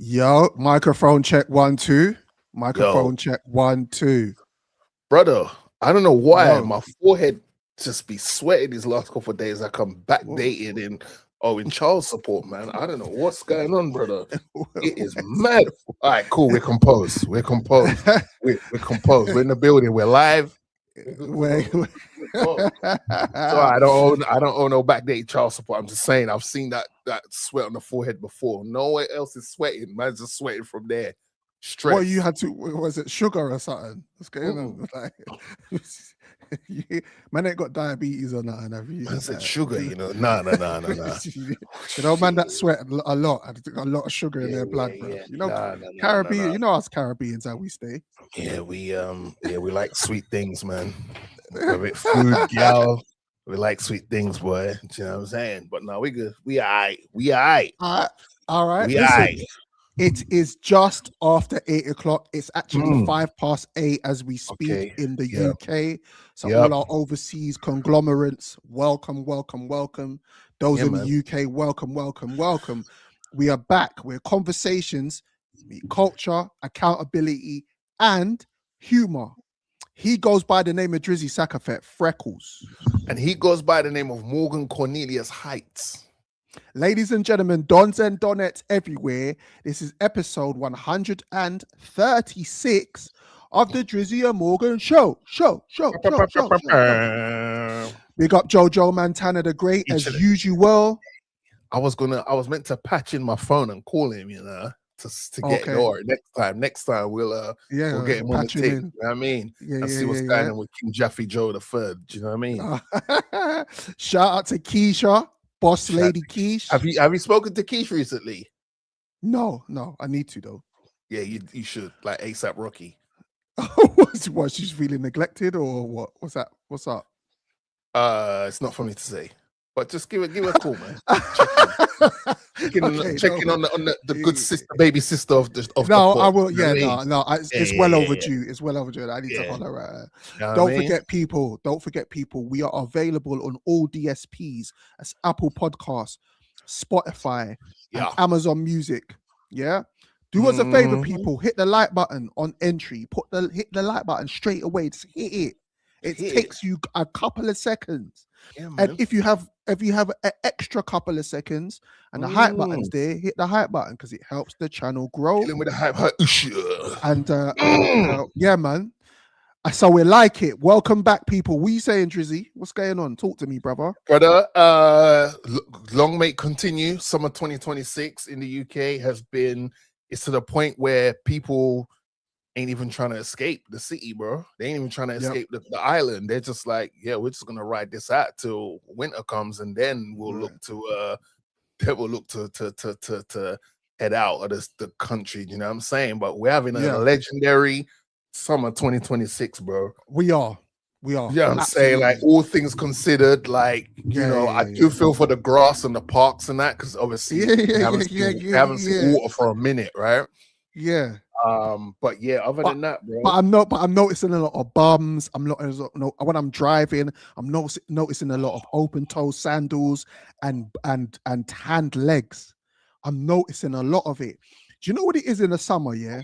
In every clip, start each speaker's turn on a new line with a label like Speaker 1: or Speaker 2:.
Speaker 1: Yo, microphone check 1 2.
Speaker 2: Yo,
Speaker 1: Microphone check 1 2.
Speaker 2: brother, I don't know why
Speaker 1: Yo,
Speaker 2: my forehead just be sweating these last couple of days. Like I'm
Speaker 1: whoa.
Speaker 2: backdated in child support, man. I don't know what's going on, brother. It is mad. All right, cool. We're composed. We're composed. We're composed. We're in the building. We're live. We're good to go.
Speaker 1: Wait,
Speaker 2: We're good to go. So I don't owe no backdated child support. I'm just saying I've seen that sweat on the forehead before. Nowhere else is sweating. Man's just sweating from there.
Speaker 1: what you
Speaker 2: Stress.
Speaker 1: had to? Was it sugar or something? What's going
Speaker 2: Mm-mm.
Speaker 1: on? Man ain't got diabetes or nothing, have you?
Speaker 2: Man said
Speaker 1: Like,
Speaker 2: sugar, Nah.
Speaker 1: you know, man that sweat a lot. A lot of sugar in
Speaker 2: Yeah,
Speaker 1: their blood,
Speaker 2: yeah,
Speaker 1: bro.
Speaker 2: yeah.
Speaker 1: You know,
Speaker 2: Nah.
Speaker 1: Caribbean. You know us Caribbeans how we stay.
Speaker 2: We like sweet things, man. Whether it food, gal, we like sweet things, boy. You know what I'm saying? But no, we good. We alright. We alright.
Speaker 1: All right.
Speaker 2: We
Speaker 1: Listen.
Speaker 2: alright.
Speaker 1: It is just after 8 o'clock. It's actually
Speaker 2: Mm.
Speaker 1: 8:05 as we speak
Speaker 2: Okay.
Speaker 1: in the
Speaker 2: Yep.
Speaker 1: UK. So
Speaker 2: Yep.
Speaker 1: all our overseas conglomerates, welcome. Those
Speaker 2: Yeah,
Speaker 1: in
Speaker 2: man.
Speaker 1: the UK, welcome. We are back. We're conversations, culture, accountability, and humor. He goes by the name of Drizzy Sakafet, Freckles.
Speaker 2: And he goes by the name of Morgan Cornelius Heights.
Speaker 1: Ladies and gentlemen, dons and donettes everywhere. This is episode 136 of the Drizzy and Morgan Show. Big up Jojo Montana the Great as
Speaker 2: Literally.
Speaker 1: usual.
Speaker 2: I was meant to patch in my phone and call him, to get
Speaker 1: Okay.
Speaker 2: Or next time we'll get him on the
Speaker 1: patch him
Speaker 2: tape.
Speaker 1: in.
Speaker 2: You know what I mean?
Speaker 1: Yeah,
Speaker 2: And see what's going on with King Jaffe Joe the Third. Do you know what I mean?
Speaker 1: Shout out to Keisha, boss
Speaker 2: Shout-
Speaker 1: lady Keish.
Speaker 2: Have you spoken to Keish recently?
Speaker 1: No, I need to though.
Speaker 2: Yeah, you should, like ASAP Rocky.
Speaker 1: What, she's feeling neglected or what? What's that? What's up?
Speaker 2: It's not for me to say, but just give her a call, man. Checking on the good sister, baby sister of the
Speaker 1: No,
Speaker 2: pod,
Speaker 1: I will.
Speaker 2: you know
Speaker 1: Yeah,
Speaker 2: what I mean?
Speaker 1: no. It's well overdue. It's well overdue. I need to
Speaker 2: Yeah.
Speaker 1: holler at her.
Speaker 2: You know what I
Speaker 1: Don't
Speaker 2: mean?
Speaker 1: forget, people. We are available on all DSPs as Apple Podcasts, Spotify, and
Speaker 2: Yeah.
Speaker 1: Amazon Music. Yeah. Do us a favor,
Speaker 2: Mhm.
Speaker 1: people. Hit the like button on entry. Hit the like button straight away. Just hit it. It takes you a couple of seconds.
Speaker 2: Yeah, man.
Speaker 1: And if you have an extra couple of seconds and the hype button's there, hit the hype button because it helps the channel grow.
Speaker 2: Dealing with the hype.
Speaker 1: And yeah, man. So we like it. Welcome back, people. What you saying, Drizzy? What's going on? Talk to me, brother.
Speaker 2: Brother, long may it continue. Summer 2026 in the UK it's to the point where people ain't even trying to escape the city, bro. They ain't even trying to escape the island. They're just like, yeah, we're just gonna ride this out till winter comes, and then we'll look to head out of the country. You know what I'm saying? But we're having a legendary summer 2026, bro.
Speaker 1: We are.
Speaker 2: Yeah, you know I'm saying, like, all things considered, like, I do feel for the grass and the parks and that, because obviously we haven't seen water for a minute, right?
Speaker 1: Yeah.
Speaker 2: But yeah, other than that, bro.
Speaker 1: But I'm noticing a lot of bums. When I'm driving, I'm noticing a lot of open toe sandals and tanned legs. I'm noticing a lot of it. Do you know what it is in the summer? Yeah,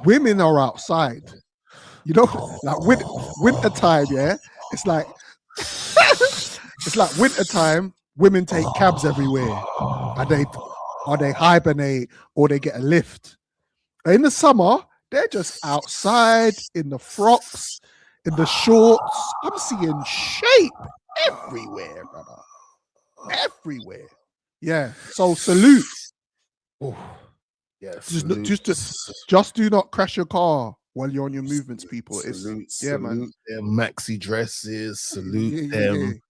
Speaker 1: women are outside. Like winter time. Yeah, it's like winter time. Women take cabs everywhere. Are they hibernate or they get a lift? In the summer, they're just outside in the frocks, in the shorts. I'm seeing shape everywhere, brother. Everywhere. Yeah. So salute.
Speaker 2: Yeah.
Speaker 1: Just do not crash your car while you're on your movements, people.
Speaker 2: Salute
Speaker 1: man.
Speaker 2: Them maxi dresses. Salute them.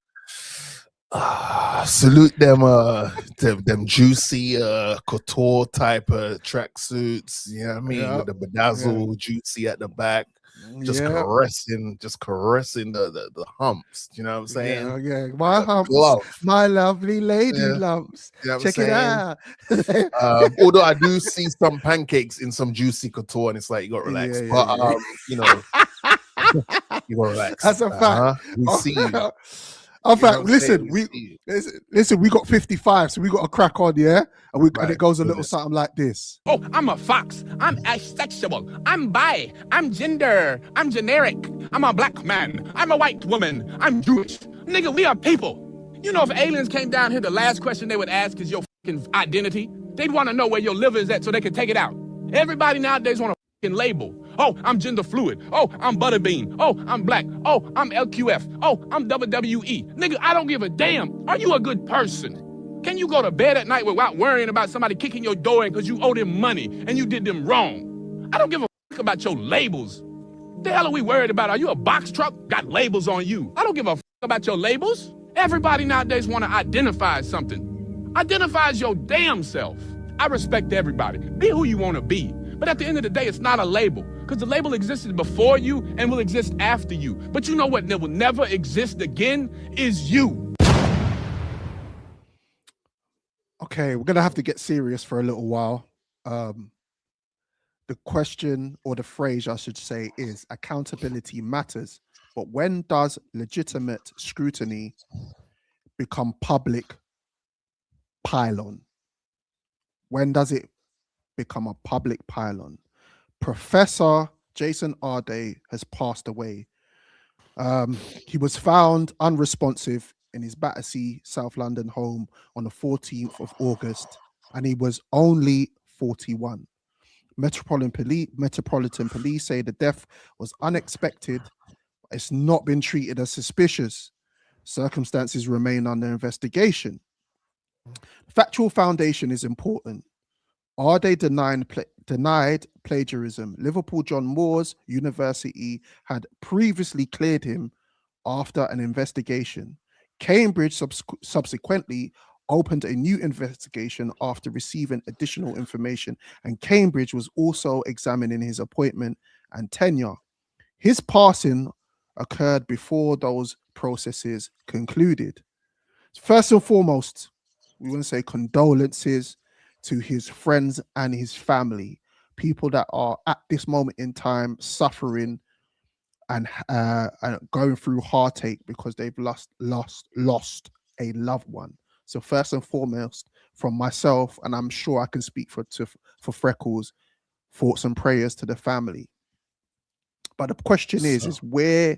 Speaker 2: Salute them juicy couture type of tracksuits, you know what I mean, with the bedazzle juicy at the back, just caressing the humps, you know what I'm saying?
Speaker 1: Yeah, my humps, my lovely lady lumps.
Speaker 2: You know what
Speaker 1: Check
Speaker 2: I'm
Speaker 1: it out.
Speaker 2: Although I do see some pancakes in some juicy couture, and it's like you got to relax, but you gotta relax.
Speaker 1: That's a fact.
Speaker 2: We see you.
Speaker 1: In
Speaker 2: You know
Speaker 1: fact,
Speaker 2: what I'm saying?
Speaker 1: listen, we got 55, so we got to crack on, yeah? And
Speaker 2: Right,
Speaker 1: it goes a little
Speaker 2: goodness.
Speaker 1: something like this.
Speaker 3: Oh, I'm a fox. I'm asexual. I'm bi. I'm gender. I'm generic. I'm a black man. I'm a white woman. I'm Jewish. Nigga, we are people. You know, if aliens came down here, the last question they would ask is your fucking identity. They'd want to know where your liver is at so they can take it out. Everybody nowadays want a fucking label. Oh, I'm gender fluid. Oh, I'm butterbean. Oh, I'm black. Oh, I'm LQF. Oh, I'm WWE. Nigga, I don't give a damn. Are you a good person? Can you go to bed at night without worrying about somebody kicking your door in because you owe them money and you did them wrong? I don't give a fuck about your labels. The hell are we worried about? Are you a box truck? Got labels on you. I don't give a fuck about your labels. Everybody nowadays want to identify something. Identify as your damn self. I respect everybody. Be who you want to be. But at the end of the day, it's not a label. Because the label existed before you and will exist after you. But you know what will never exist again is you.
Speaker 1: Okay, we're going to have to get serious for a little while. The question, or the phrase I should say, is accountability matters. But when does legitimate scrutiny become public pylon? When does it become a public pylon? Professor Jason Arday has passed away. He was found unresponsive in his Battersea, South London home on the 14th of August, and he was only 41. Metropolitan Police say the death was unexpected. It's not been treated as suspicious. Circumstances remain under investigation. Factual foundation is important. Arday denied plagiarism. Liverpool John Moores University had previously cleared him after an investigation. Cambridge subsequently opened a new investigation after receiving additional information, and Cambridge was also examining his appointment and tenure. His passing occurred before those processes concluded. First and foremost, we want to say condolences to his friends and his family, people that are at this moment in time suffering and going through heartache because they've lost a loved one. So first and foremost, from myself, and I'm sure I can speak for Freckles, thoughts and prayers to the family. But the question is where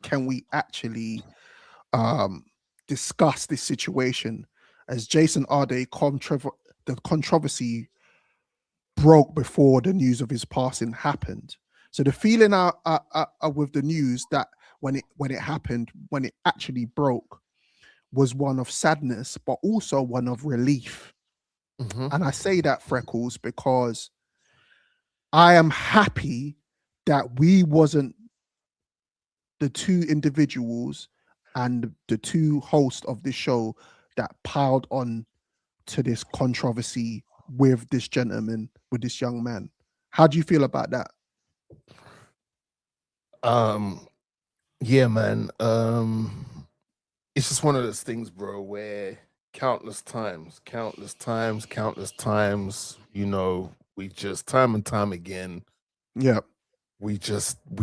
Speaker 1: can we actually discuss this situation? As Jason Arday, the controversy broke before the news of his passing happened. So the feeling with the news that when it happened, when it actually broke, was one of sadness, but also one of relief. And I say that, Freckles, because I am happy that we wasn't the two individuals and the two hosts of this show that piled on to this controversy with this gentleman, with this young man. How do you feel about that?
Speaker 2: Yeah, man. It's just one of those things, bro, where countless times, you know, we just time and time again, we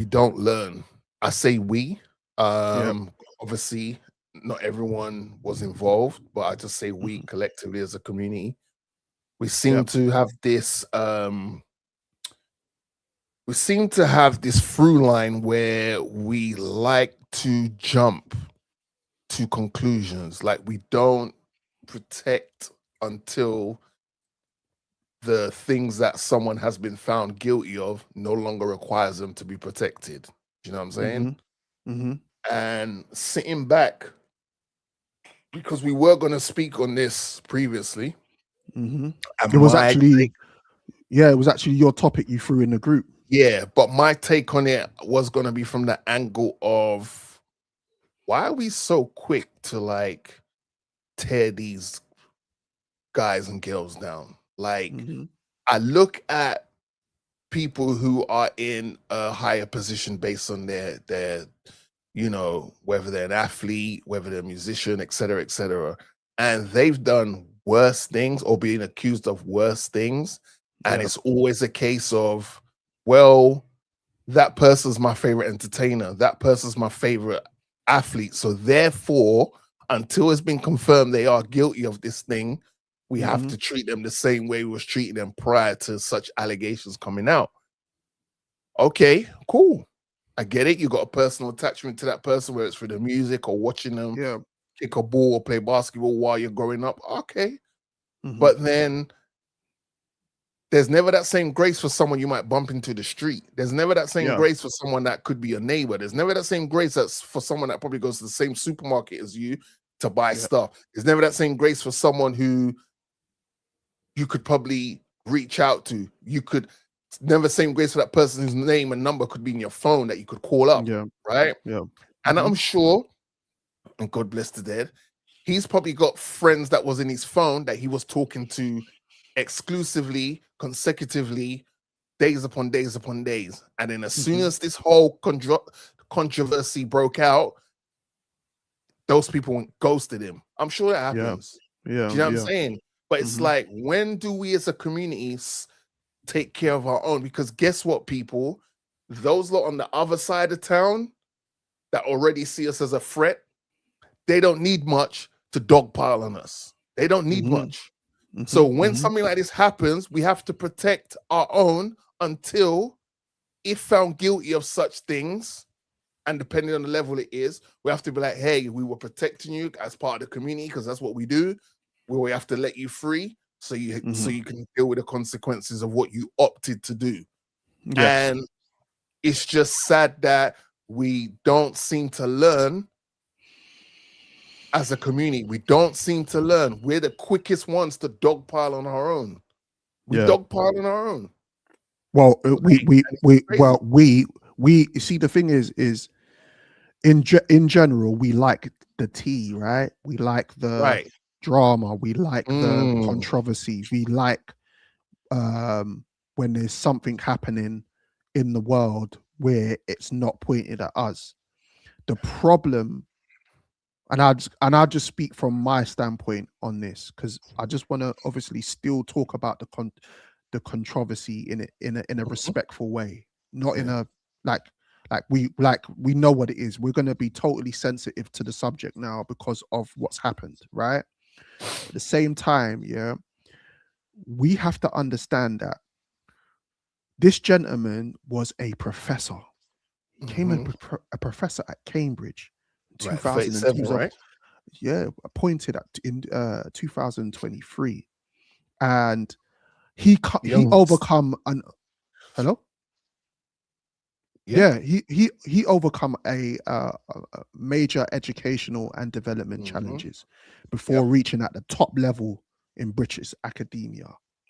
Speaker 2: don't learn. I say we, obviously not everyone was involved, but I just say we collectively as a community, we seem to have this through line where we like to jump to conclusions. Like, we don't protect until the things that someone has been found guilty of no longer requires them to be protected. You know what I'm saying? And sitting back, because we were going to speak on this previously.
Speaker 1: It was actually your topic you threw in the group.
Speaker 2: Yeah, but my take on it was going to be from the angle of, why are we so quick to like tear these guys and girls down? Like, I look at people who are in a higher position based on their, you know, whether they're an athlete, whether they're a musician, etc., and they've done worse things or being accused of worse things. And it's always a case of, well, that person's my favorite entertainer. That person's my favorite athletes. So therefore, until it's been confirmed they are guilty of this thing, we have to treat them the same way we was treating them prior to such allegations coming out. Okay, cool. I get it. You got a personal attachment to that person, whether it's for the music or watching them kick a ball or play basketball while you're growing up. Okay. But then there's never that same grace for someone you might bump into the street. There's never that same grace for someone that could be a neighbor. There's never that same grace that's for someone that probably goes to the same supermarket as you to buy stuff. There's never that same grace for someone who you could probably reach out to. You could never same grace for that person whose name and number could be in your phone that you could call up. Right? And I'm sure, and God bless the dead, he's probably got friends that was in his phone that he was talking to exclusively, consecutively, days upon days upon days. And then as soon as this whole controversy broke out, those people ghosted him. I'm sure that happens. Do you know what I'm saying? But it's like, when do we as a community take care of our own? Because guess what, people? Those lot on the other side of town that already see us as a threat, they don't need much to dogpile on us. They don't need much. So when something like this happens, we have to protect our own until, if found guilty of such things, and depending on the level it is, we have to be like, hey, we were protecting you as part of the community because that's what we do. We have to let you free so you can deal with the consequences of what you opted to do. And it's just sad that we don't seem to learn as a community. We don't seem to learn. We're the quickest ones to dogpile on our own. We dogpile on our own.
Speaker 1: Well, we see, the thing is in general, we like the tea, right? We like the drama. We like the controversy. We like when there's something happening in the world where it's not pointed at us. The problem, and I'll just speak from my standpoint on this, because I just want to obviously still talk about the controversy in a respectful way, not in a like we know what it is. We're going to be totally sensitive to the subject now because of what's happened, right? At the same time, we have to understand that this gentleman was a professor. He came in a professor at Cambridge in 2002,
Speaker 2: right?
Speaker 1: Appointed in 2023, and he overcome an he overcome a major educational and development challenges before reaching at the top level in British academia,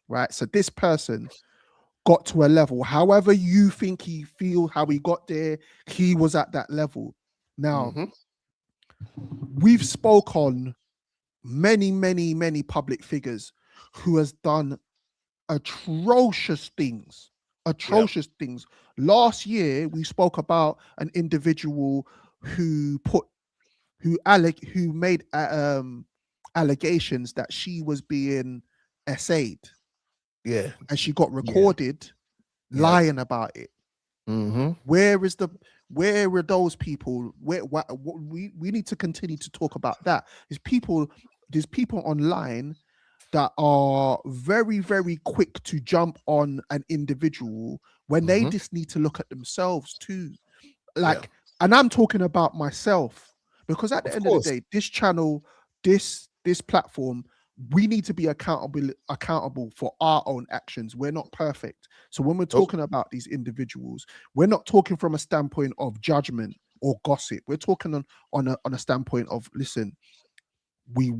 Speaker 1: right? So this person got to a level, however you think how he got there, he was at that level. Now, we've spoke on many public figures who has done atrocious things. Last year, we spoke about an individual who made allegations that she was being essayed. And she got recorded lying about it. Where are those people? We need to continue to talk about that. There's people online that are very, very quick to jump on an individual when they just need to look at themselves too. And I'm talking about myself, because at the end of the day, this channel, this platform, we need to be accountable for our own actions. We're not perfect. So when we're talking about these individuals, we're not talking from a standpoint of judgment or gossip. We're talking on a standpoint of, listen, we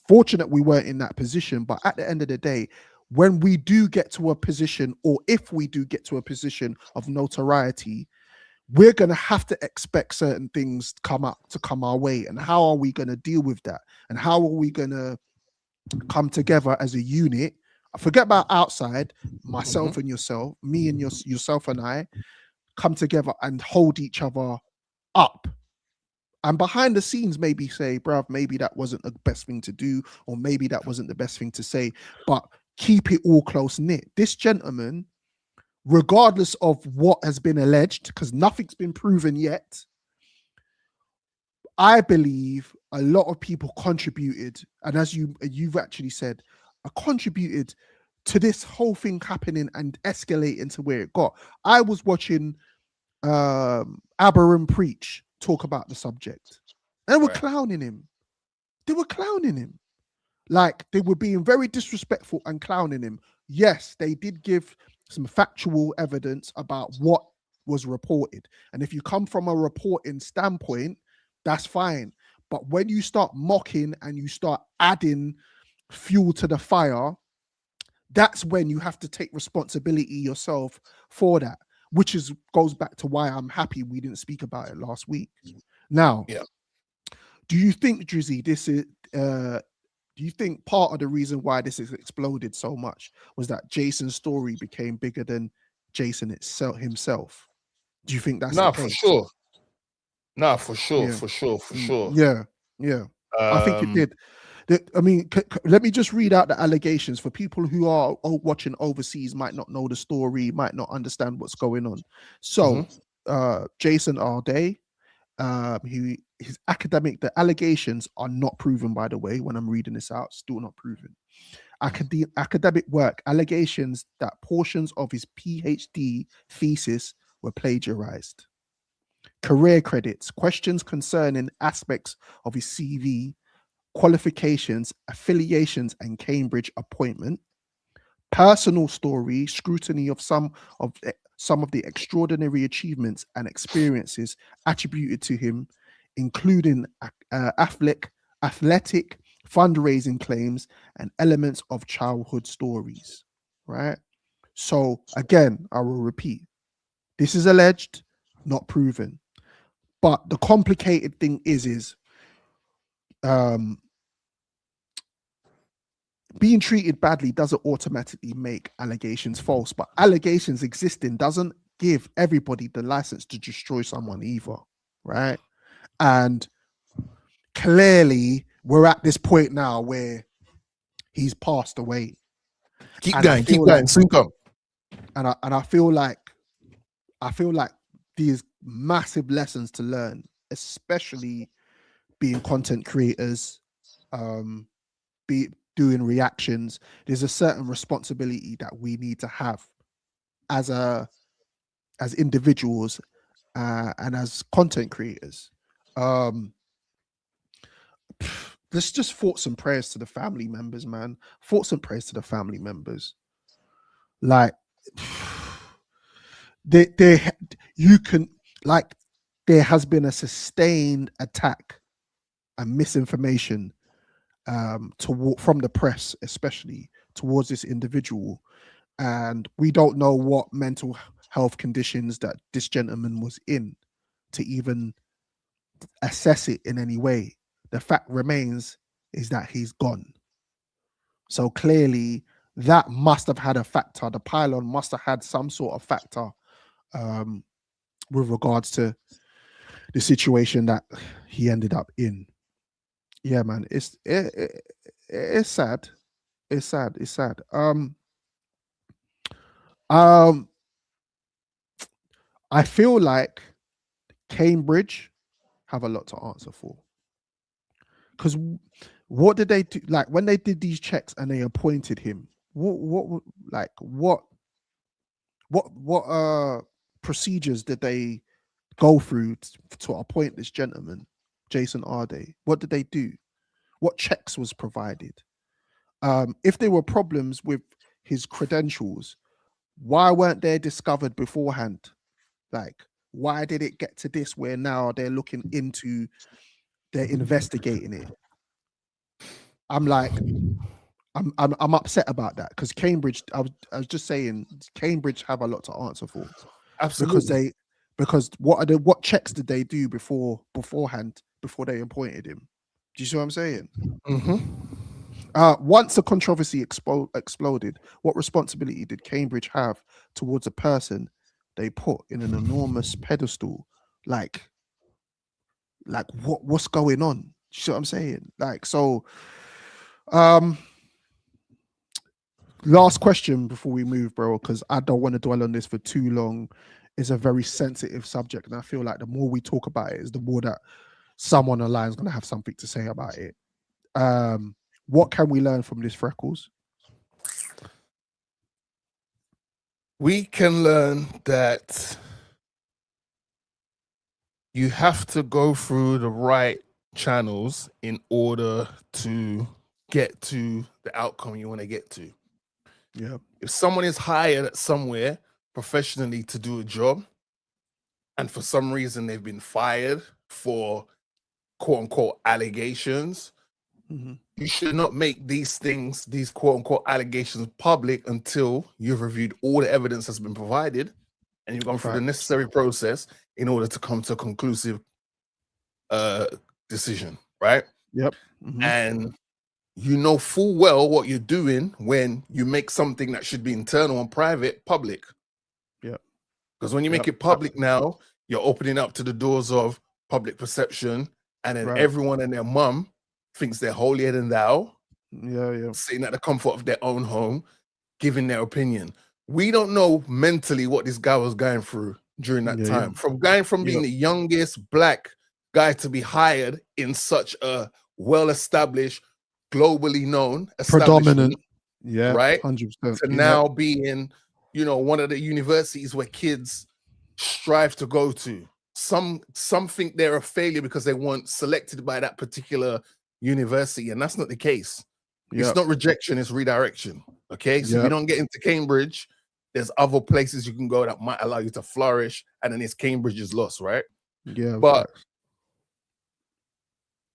Speaker 1: fortunate we weren't in that position, but at the end of the day, when we do get to a position, or if we do get to a position of notoriety, we're going to have to expect certain things to come our way. And how are we going to deal with that? And how are we going to come together as a unit? Forget about outside, myself and yourself, me and yourself and I, come together and hold each other up. And behind the scenes, maybe say, bruv, maybe that wasn't the best thing to do, or maybe that wasn't the best thing to say, but keep it all close knit. This gentleman, regardless of what has been alleged, because nothing's been proven yet, I believe a lot of people contributed, and as you've actually said, contributed to this whole thing happening and escalating to where it got. I was watching Aberrant Preach talk about the subject. They were clowning him. They were clowning him. Like, they were being very disrespectful and clowning him. Yes, they did give some factual evidence about what was reported. And if you come from a reporting standpoint, that's fine. But when you start mocking and you start adding fuel to the fire, that's when you have to take responsibility yourself for that, which goes back to why I'm happy we didn't speak about it last week. Now, do you think, Drizzy, do you think part of the reason why this has exploded so much was that Jason's story became bigger than Jason himself? Do you think that's the case?
Speaker 2: For sure. For sure.
Speaker 1: Yeah. I think it did. I mean, let me just read out the allegations for people who are watching overseas, might not know the story, might not understand what's going on. So, Jason Arday, his academic, the allegations are not proven, by the way. When I'm reading this out, still not proven. Academic work allegations that portions of his PhD thesis were plagiarized. Career credits, questions concerning aspects of his CV, qualifications, affiliations, and Cambridge appointment. Personal story, scrutiny of some of the extraordinary achievements and experiences attributed to him, including athletic fundraising claims and elements of childhood stories. Right. So again, I will repeat: this is alleged, not proven. But the complicated thing is being treated badly doesn't automatically make allegations false, but allegations existing doesn't give everybody the license to destroy someone either, right? And clearly we're at this point now where he's passed away.
Speaker 2: Keep going, soon come.
Speaker 1: And I feel like these massive lessons to learn, especially being content creators, be doing reactions. There's a certain responsibility that we need to have as individuals and as content creators. Let's just thoughts and prayers to the family members, man. Thoughts and prayers to the family members. Like, there has been a sustained attack and misinformation from the press, especially towards this individual, and we don't know what mental health conditions that this gentleman was in to even assess it in any way. The fact remains is that he's gone. So clearly that must have had a factor. The pylon must have had some sort of factor with regards to the situation that he ended up in. Yeah, man, it's sad. It's sad. I feel like Cambridge have a lot to answer for, because what did they do? Like, when they did these checks and they appointed him, what procedures did they go through to appoint this gentleman, Jason Arday? What did they do? What checks was provided? If there were problems with his credentials, why weren't they discovered beforehand? Like, why did it get to this where now they're looking into, they're investigating it? I'm upset about that, because Cambridge, I was just saying, Cambridge have a lot to answer for.
Speaker 2: Absolutely.
Speaker 1: Because what checks did they do beforehand before they appointed him? Do you see what I'm saying? Once the controversy exploded, what responsibility did Cambridge have towards a person they put in an enormous pedestal? Like what's going on? You see what I'm saying? Like, so last question before we move, bro, because I don't want to dwell on this for too long. It's a very sensitive subject, and I feel like the more we talk about it is the more that someone online is going to have something to say about it. What can we learn from this, Freckles?
Speaker 2: We can learn that you have to go through the right channels in order to get to the outcome you want to get to.
Speaker 1: Yeah.
Speaker 2: If someone is hired at somewhere professionally to do a job, and for some reason they've been fired for quote unquote allegations, you should not make these things, these quote unquote allegations, public until you've reviewed all the evidence that's been provided and you've gone through the necessary process in order to come to a conclusive decision, right?
Speaker 1: Yep.
Speaker 2: And you know full well what you're doing when you make something that should be internal and private public.
Speaker 1: Yep.
Speaker 2: Because when you make it public now, you're opening up to the doors of public perception, and then everyone and their mum thinks they're holier than thou.
Speaker 1: Yeah.
Speaker 2: Sitting at the comfort of their own home, giving their opinion. We don't know mentally what this guy was going through during that time. From being the youngest black guy to be hired in such a well-established, globally known
Speaker 1: predominant,
Speaker 2: right?
Speaker 1: 100%.
Speaker 2: To now being, you know, one of the universities where kids strive to go to. Some think they're a failure because they weren't selected by that particular university, and that's not the case. It's not rejection, it's redirection. Okay, so if you don't get into Cambridge, there's other places you can go that might allow you to flourish, and then it's Cambridge's loss, right?
Speaker 1: Yeah,
Speaker 2: but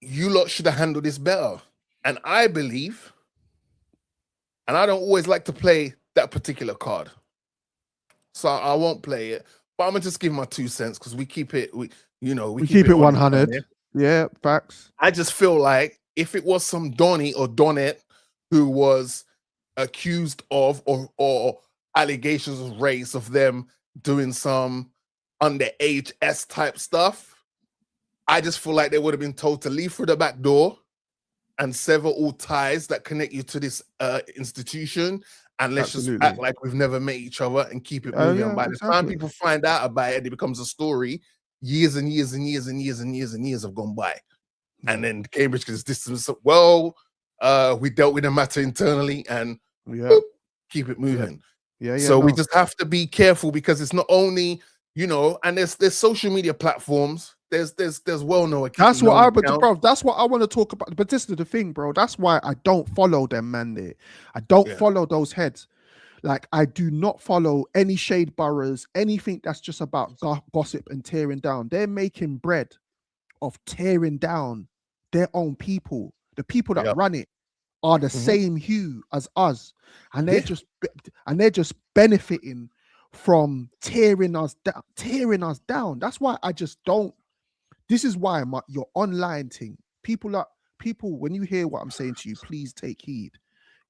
Speaker 2: you lot should have handled this better. And I believe, and I don't always like to play that particular card, so I won't play it. But I'm gonna just give my 2 cents because we keep it, we keep it
Speaker 1: 100. Yeah, facts.
Speaker 2: I just feel like if it was some Donnie or Donette who was accused of or allegations was raised of them doing some underage type stuff, I just feel like they would have been told to leave through the back door and sever all ties that connect you to this institution, and let's just act like we've never met each other and keep it moving. And by the time people find out about it, it becomes a story. Years and years and years and years and years and years have gone by. And then Cambridge gets distanced. Well, we dealt with the matter internally and boop, keep it moving. So we just have to be careful, because it's not only, you know, and there's social media platforms. There's well-known accounts.
Speaker 1: That's what bro, that's what I want to talk about. But this is the thing, bro. That's why I don't follow them, man. There, I don't follow those heads. Like, I do not follow any shade boroughs, anything that's just about gossip and tearing down. They're making bread of tearing down their own people. The people that run it are the same hue as us, and they're just benefiting from tearing us down. That's why I just don't. This is why your online thing. People, when you hear what I'm saying to you, please take heed.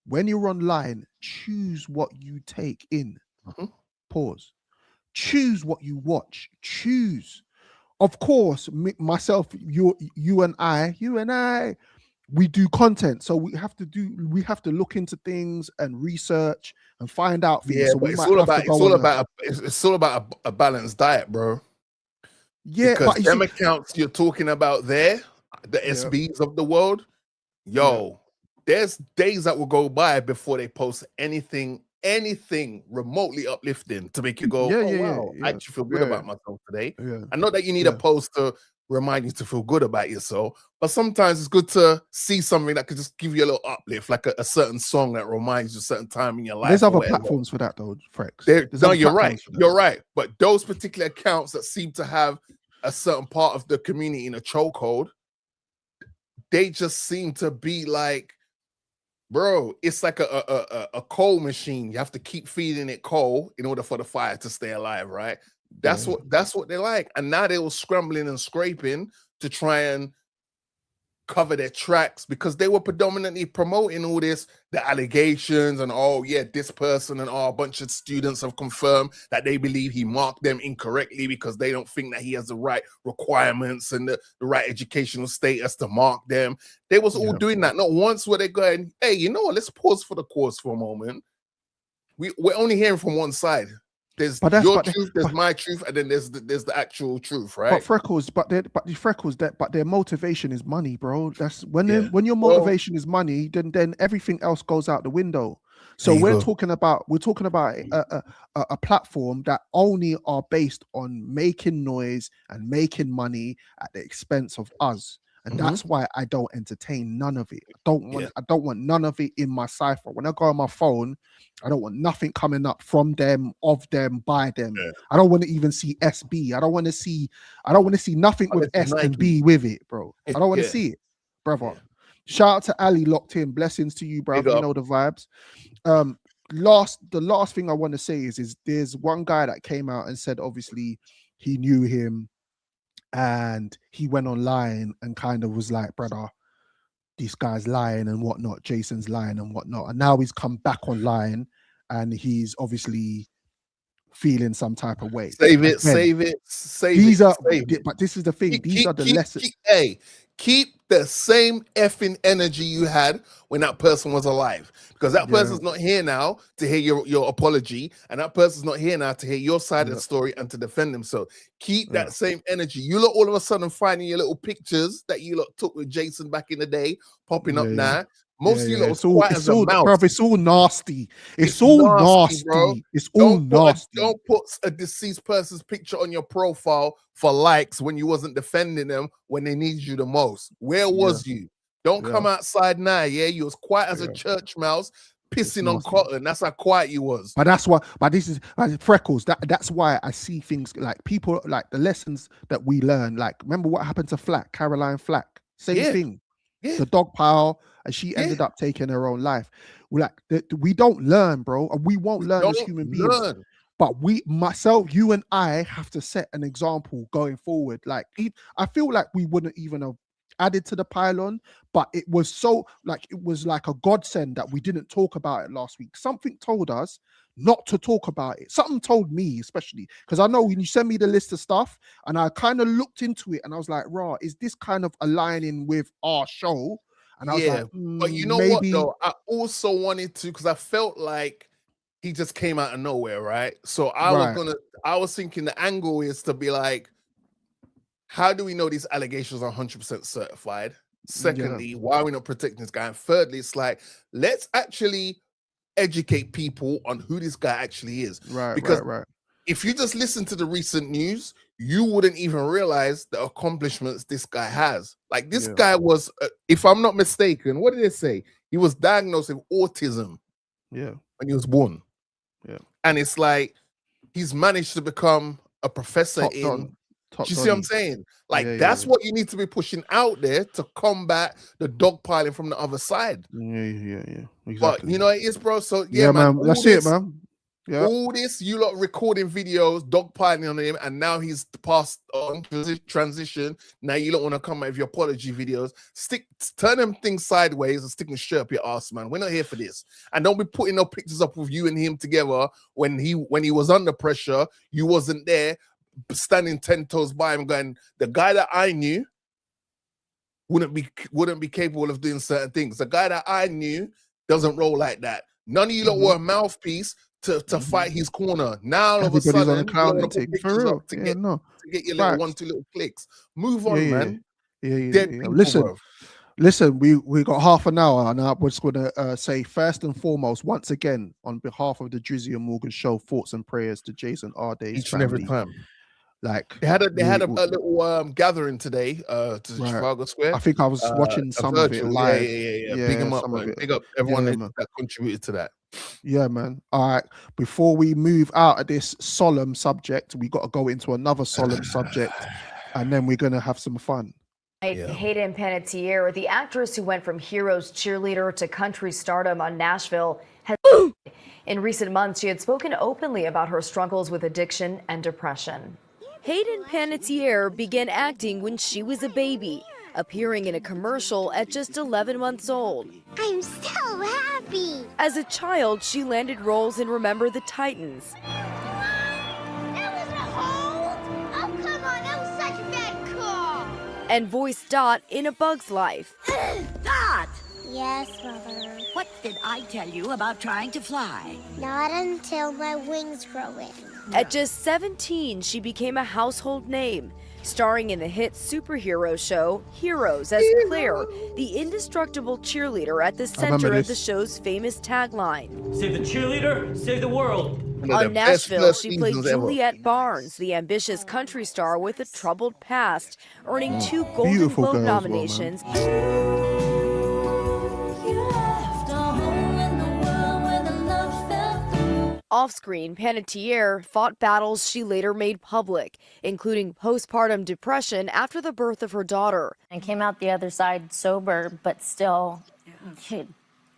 Speaker 1: When you're online, choose what you take in. Pause. Choose what you watch. Choose. Of course, myself, you and I, we do content, so we have to look into things and research and find out things.
Speaker 2: Yeah,
Speaker 1: so
Speaker 2: but it's all about a balanced diet, bro.
Speaker 1: Yeah,
Speaker 2: because
Speaker 1: but
Speaker 2: them accounts you're talking about there, the SBs of the world, there's days that will go by before they post anything remotely uplifting to make you go, wow, I actually feel good about myself today. I know that you need a post to remind you to feel good about yourself, but sometimes it's good to see something that could just give you a little uplift, like a certain song that reminds you of a certain time in your life.
Speaker 1: There's other platforms for that, though, Frex.
Speaker 2: No, you're right. You're right. But those particular accounts that seem to have a certain part of the community in a chokehold, they just seem to be like, bro, it's like a coal machine. You have to keep feeding it coal in order for the fire to stay alive, right? That's what they're like. And now they were scrambling and scraping to try and cover their tracks, because they were predominantly promoting all this, the allegations, and this person and a bunch of students have confirmed that they believe he marked them incorrectly because they don't think that he has the right requirements and the right educational status to mark them. They was all doing that. Not once were they going, hey, you know what, let's pause for the cause for a moment. We're only hearing from one side. There's
Speaker 1: But that's
Speaker 2: your truth, there's my truth, and then there's the actual truth, right?
Speaker 1: But Freckles, but their motivation is money, bro. That's when when your
Speaker 2: Well,
Speaker 1: motivation is money, then everything else goes out the window. So we're talking about a platform that only are based on making noise and making money at the expense of us. And that's why I don't entertain none of it. I don't want none of it in my cipher. When I go on my phone, I don't want nothing coming up from them, of them, by them.
Speaker 2: Yeah.
Speaker 1: I don't want to even see SB. I don't want to see nothing with S and B with it, bro. I don't want to see it, brother.
Speaker 2: Yeah.
Speaker 1: Shout out to Ali locked in. Blessings to you, brother. You know the vibes. The last thing I want to say is there's one guy that came out and said obviously he knew him. And he went online and kind of was like, brother, this guy's lying and whatnot. Jason's lying and whatnot. And now he's come back online and he's obviously feeling some type of way.
Speaker 2: Save it.
Speaker 1: But this is the thing. These are the lessons.
Speaker 2: Keep the same effing energy you had when that person was alive, because that person's not here now to hear your apology, and that person's not here now to hear your side of the story and to defend himself. Keep that same energy. You lot all of a sudden finding your little pictures that you lot took with Jason back in the day popping up now. Most of you lot was quiet as a mouse.
Speaker 1: Bro, it's all nasty. It's all nasty, bro. It's all nasty.
Speaker 2: Don't put a deceased person's picture on your profile for likes when you wasn't defending them when they needed you the most. Where was you? Don't come outside now, you was quiet as a church mouse, pissing on cotton. That's how quiet you was.
Speaker 1: But that's why, this is Freckles. That's why I see things like people, like the lessons that we learn. Like, remember what happened to Caroline Flack? Same thing. Yeah. The dog pile, and she ended up taking her own life. We don't learn, bro, and we won't learn as human beings. But you and I have to set an example going forward. Like, I feel like we wouldn't even have added to the pylon, but it was like a godsend that we didn't talk about it last week. Something told us not to talk about it. Something told me, especially because I know when you send me the list of stuff and I kind of looked into it and I was like, raw, is this kind of aligning with our show? And I was like,
Speaker 2: but you know what though? I also wanted to, because I felt like he just came out of nowhere, right? So I was thinking the angle is to be like, how do we know these allegations are 100% certified? Secondly, why are we not protecting this guy? And thirdly, it's like, let's actually educate people on who this guy actually is. Because if you just listen to the recent news, you wouldn't even realize the accomplishments this guy has. Like, this guy was, if I'm not mistaken, what did they say? He was diagnosed with autism when he was born. And it's like, he's managed to become a professor do you see what I'm saying? Like, that's what you need to be pushing out there to combat the dogpiling from the other side.
Speaker 1: Exactly.
Speaker 2: But you know it is, bro. So
Speaker 1: man, that's it, man. Yeah.
Speaker 2: All this, you lot recording videos, dogpiling on him, and now he's passed on transition. Now you don't want to come out with your apology videos. Turn them things sideways and stick them straight up your ass, man. We're not here for this. And don't be putting no pictures up with you and him together when he was under pressure. You wasn't there, standing 10 toes by him, going, the guy that I knew wouldn't be capable of doing certain things. The guy that I knew doesn't roll like that. None of you lot were a mouthpiece to fight his corner. Now all of a sudden,
Speaker 1: on a clown and take for real.
Speaker 2: To get your little 1-2 little clicks. Move on, man. People,
Speaker 1: Listen, we got half an hour, and I was going to say first and foremost, once again, on behalf of the Drizzy and Morgan Show, thoughts and prayers to Jason Arday
Speaker 2: each and every time.
Speaker 1: Like,
Speaker 2: they had a little gathering today to Trafalgar Square.
Speaker 1: I think I was watching some of it live.
Speaker 2: Yeah. Big them up, man. Big up everyone that contributed to that.
Speaker 1: Yeah, man. All right. Before we move out of this solemn subject, we got to go into another solemn subject, and then we're gonna have some fun.
Speaker 4: Hayden Panettiere, the actress who went from Heroes cheerleader to country stardom on Nashville, has in recent months she had spoken openly about her struggles with addiction and depression.
Speaker 5: Hayden Panettiere began acting when she was a baby, appearing in a commercial at just 11 months old.
Speaker 6: I'm so happy.
Speaker 5: As a child, she landed roles in Remember the Titans.
Speaker 6: That was a hold? Oh, come on, that was such a bad call.
Speaker 5: And voiced Dot in A Bug's Life.
Speaker 6: Dot! Yes, Mother.
Speaker 7: What did I tell you about trying to fly?
Speaker 6: Not until my wings grow in.
Speaker 5: At just 17, she became a household name, starring in the hit superhero show Heroes as Claire, the indestructible cheerleader at the center of the show's famous tagline.
Speaker 7: Save the cheerleader, save the world.
Speaker 5: On Nashville, she played Juliette Barnes, the ambitious country star with a troubled past, earning 2 Golden Globe nominations. Off-screen, Panettiere fought battles she later made public, including postpartum depression after the birth of her daughter.
Speaker 8: I came out the other side sober, but still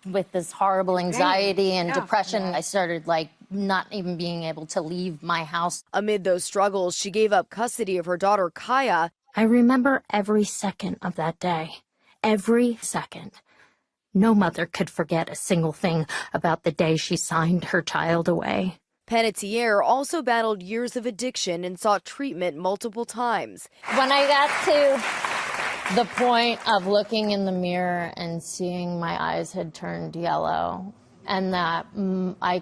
Speaker 8: with this horrible anxiety and depression. I started not even being able to leave my house.
Speaker 5: Amid those struggles, she gave up custody of her daughter, Kaya.
Speaker 8: I remember every second of that day. Every second. No mother could forget a single thing about the day she signed her child away.
Speaker 5: Panettiere also battled years of addiction and sought treatment multiple times.
Speaker 8: When I got to the point of looking in the mirror and seeing my eyes had turned yellow, and that I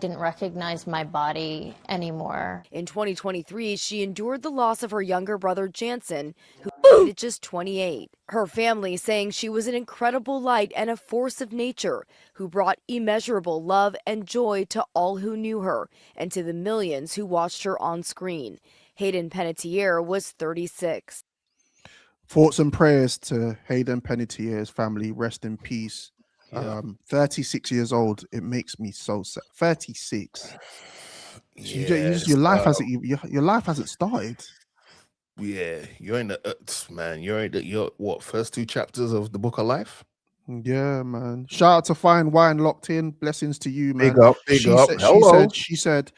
Speaker 8: didn't recognize my body anymore.
Speaker 5: In 2023, she endured the loss of her younger brother, Jansen, who died at just 28. Her family saying she was an incredible light and a force of nature who brought immeasurable love and joy to all who knew her and to the millions who watched her on screen. Hayden Panettiere was 36.
Speaker 1: Thoughts and prayers to Hayden Panettiere's family. Rest in peace. 36 years old. It makes me so sad. 36. Your life hasn't started.
Speaker 2: Yeah, you're in the man. You're what, first 2 chapters of the book of life?
Speaker 1: Yeah, man. Shout out to Fine Wine Locked In. Blessings to you, man.
Speaker 2: Big up.
Speaker 1: She said,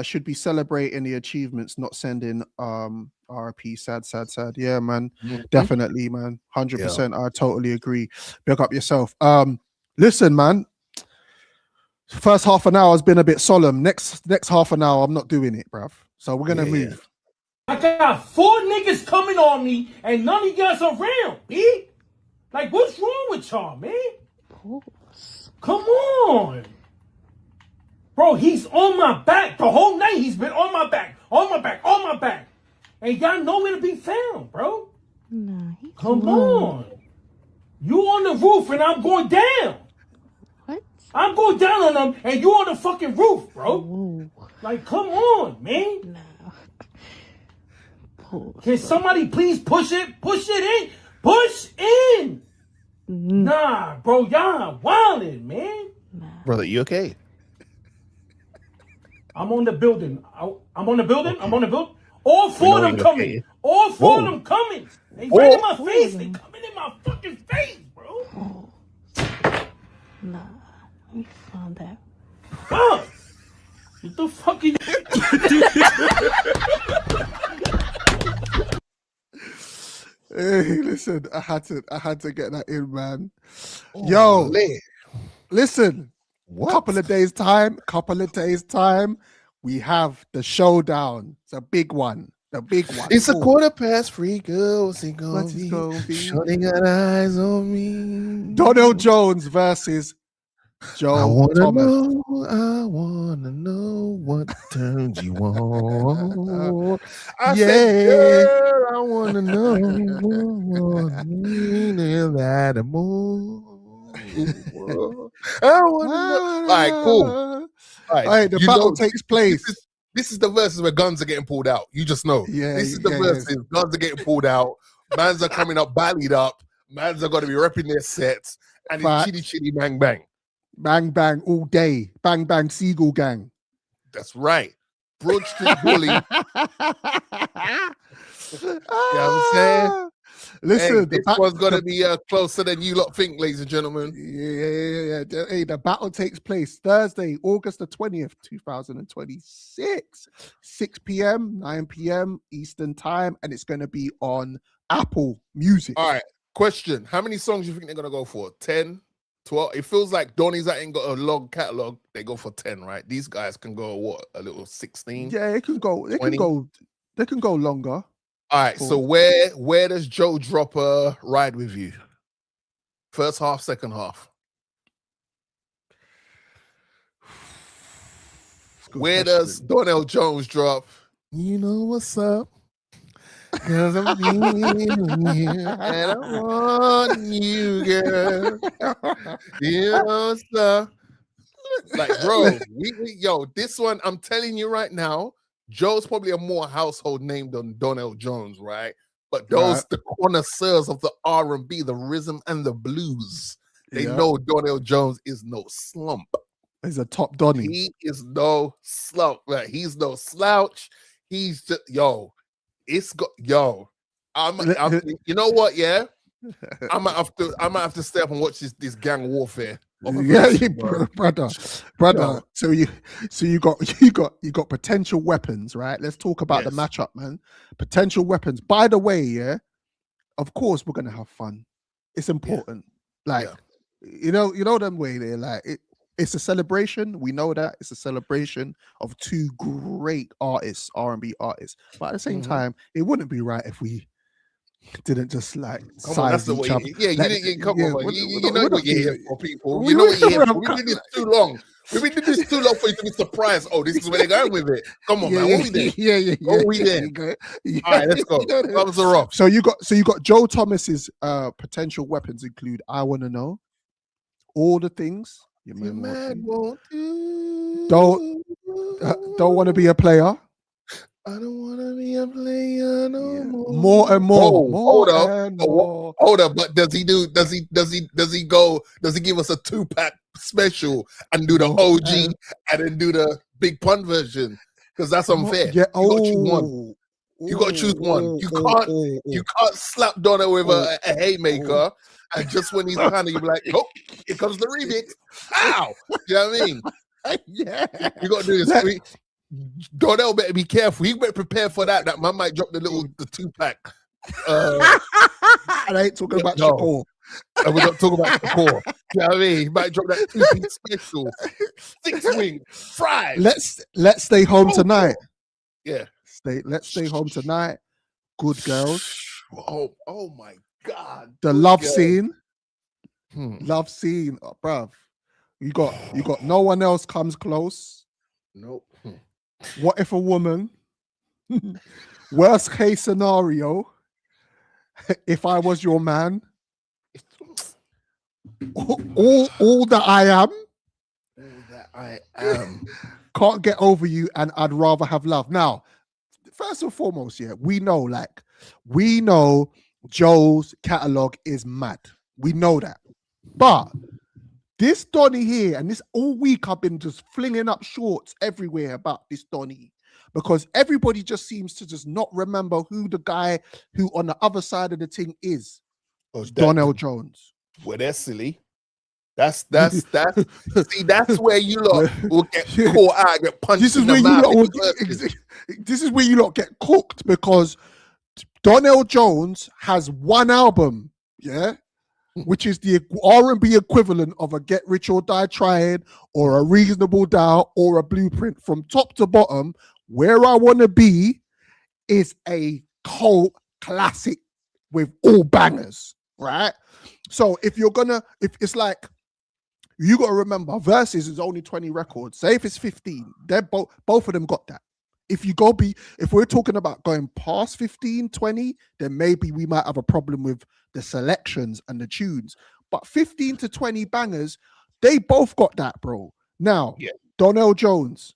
Speaker 1: should be celebrating the achievements, not sending RP. Sad. Yeah, man. Definitely, man. 100%. I totally agree. Big up yourself. Listen, man. First half an hour has been a bit solemn. Next half an hour, I'm not doing it, bruv. So we're gonna move.
Speaker 7: I got 4 niggas coming on me, and none of you guys around, B. Like, what's wrong with y'all, man? Come on. Bro, he's on my back. The whole night he's been on my back. And y'all nowhere to be found, bro.
Speaker 8: No,
Speaker 7: Come on. You on the roof and I'm going down.
Speaker 8: What?
Speaker 7: I'm going down on them and you on the fucking roof, bro.
Speaker 8: Ooh.
Speaker 7: Like, come on, man.
Speaker 8: No.
Speaker 7: Can somebody please push it in? Push in. Nah, bro, y'all wildin', man.
Speaker 2: Brother, you okay?
Speaker 7: I'm on the building. I'm on the building. All 4 of them coming.
Speaker 2: Okay.
Speaker 7: All 4 of them coming. They right in my face. They coming in my fucking face, bro.
Speaker 8: Nah, we found that.
Speaker 7: Fuck. What the fuck are you?
Speaker 1: Hey, listen, I had to get that in, man. Yo, listen. Couple of days time, we have the showdown. It's a big one.
Speaker 2: It's a 3:15, girls. It gonna be shutting her eyes on me.
Speaker 1: Donell Jones versus Joe
Speaker 2: I wanna
Speaker 1: Thomas.
Speaker 2: know what turns you on. I
Speaker 1: Yeah.
Speaker 2: said, girl, I wanna know that more. I wanna know. All right, cool. All right,
Speaker 1: the battle takes place.
Speaker 2: This is the verses where guns are getting pulled out. You just know. This is the verses. Guns are getting pulled out. Mans are coming up, ballied up. Mans are going to be repping their sets. And it's chitty chitty bang bang.
Speaker 1: Bang bang all day. Bang bang Seagull Gang.
Speaker 2: That's right. Broad Street Bully. You know what I'm saying?
Speaker 1: Listen,
Speaker 2: this one's going to be closer than you lot think, ladies and gentlemen.
Speaker 1: Yeah. Hey, the battle takes place Thursday, August the 20th, 2026, 6 p.m., 9 p.m. Eastern Time, and it's going to be on Apple Music.
Speaker 2: All right, question. How many songs do you think they're going to go for? 10? 12? It feels like Donnie's that ain't got a long catalog. They go for 10, right? These guys can go, what, a little 16?
Speaker 1: Yeah, it can go. They can go longer.
Speaker 2: All right, so where does Joe drop a ride with you? First half, second half. Where does Donell Jones drop? You know what's up? Cause I'm being here and I want you, girl. You know what's up? Like, bro, yo, this one, I'm telling you right now, Joe's probably a more household name than Donell Jones, right? But those the connoisseurs of the R&B, the rhythm and the blues, they know Donell Jones is no slump.
Speaker 1: He's a top Donny.
Speaker 2: He is no slump. Like, he's no slouch. He's just it's I'm you know what? Yeah, I might have to stay up and watch this gang warfare.
Speaker 1: Brother. Yeah. So you got potential weapons, right? Let's talk about the matchup, man. Potential weapons. By the way, yeah, of course we're gonna have fun. It's important. Like, you know them way there. Like it's a celebration. We know that it's a celebration of two great artists, R&B artists. But at the same time, it wouldn't be right if we didn't just like size each other.
Speaker 2: You didn't get comfortable. You know what you're here for, people. You know what you're here for. We've been doing this too long. We've been doing this too long for you to be surprised. Oh, this is where they're going with it. Come on, man. What we there? What we there? All right, let's go. Thumbs are off.
Speaker 1: So you got Joe Thomas's potential weapons include I Wanna Know, All the Things Your Man Won't Do. Don't Want to Be a Player.
Speaker 2: I don't want to be a player no more.
Speaker 1: More and more.
Speaker 2: Hold up. But does he give us a 2-pack special and do the OG and then do the big pun version? Because that's unfair. You got to choose one. You got to choose one. You can't slap Donell with a haymaker, and just when he's kind of, you be like, oh, here comes the remix. Ow! You know what I mean? You got to do this. Donell better be careful. He better prepare for that. That man might drop the 2-pack.
Speaker 1: I ain't talking about Shakur.
Speaker 2: And we're not talking about Shakur. You know what I mean? He might drop that 2-piece special. 6-wing fried.
Speaker 1: Let's stay home tonight.
Speaker 2: Yeah.
Speaker 1: Let's stay home tonight. Good Girls.
Speaker 2: Oh my God.
Speaker 1: The love scene. Love scene, bruv. You got No One Else Comes Close.
Speaker 2: Nope.
Speaker 1: What If a Woman? Worst case scenario. If I Was Your Man. All that I am.
Speaker 2: All that I am.
Speaker 1: Can't Get Over You and I'd Rather Have Love. Now, first and foremost, we know Joe's catalog is mad. We know that. But this Donny here, and this all week I've been just flinging up shorts everywhere about this Donny, because everybody just seems to just not remember who the guy who on the other side of the thing is. Donell Jones.
Speaker 2: Well, that's silly. That's see, that's where you lot will get caught out, get punched. This is
Speaker 1: where you lot get cooked, because Donell Jones has one album, which is the R&B equivalent of a Get Rich or Die Trying or a Reasonable Doubt or a Blueprint. From top to bottom, Where I Want to Be is a cult classic with all bangers, right? So if it's like, you got to remember, Verzuz is only 20 records. Say if it's 15, they're both of them got that. If we're talking about going past 15, 20, then maybe we might have a problem with the selections and the tunes. But 15 to 20 bangers, they both got that, bro. Now, Donell Jones,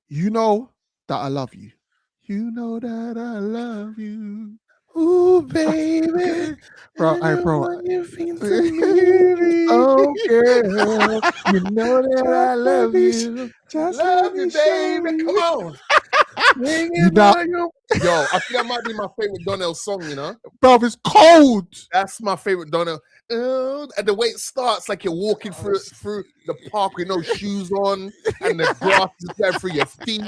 Speaker 1: you know that I love you. You know that I love you.
Speaker 2: Ooh, baby.
Speaker 1: Bro.
Speaker 2: You feel to me. Oh, girl. You know that I love you.
Speaker 1: Just
Speaker 2: love you, baby. Come on. Yo, I think that might be my favorite Donell song, you know?
Speaker 1: Bro, it's cold.
Speaker 2: That's my favorite Donell. And the way it starts, like you're walking through the park with no shoes on, and the grass is going through your feet,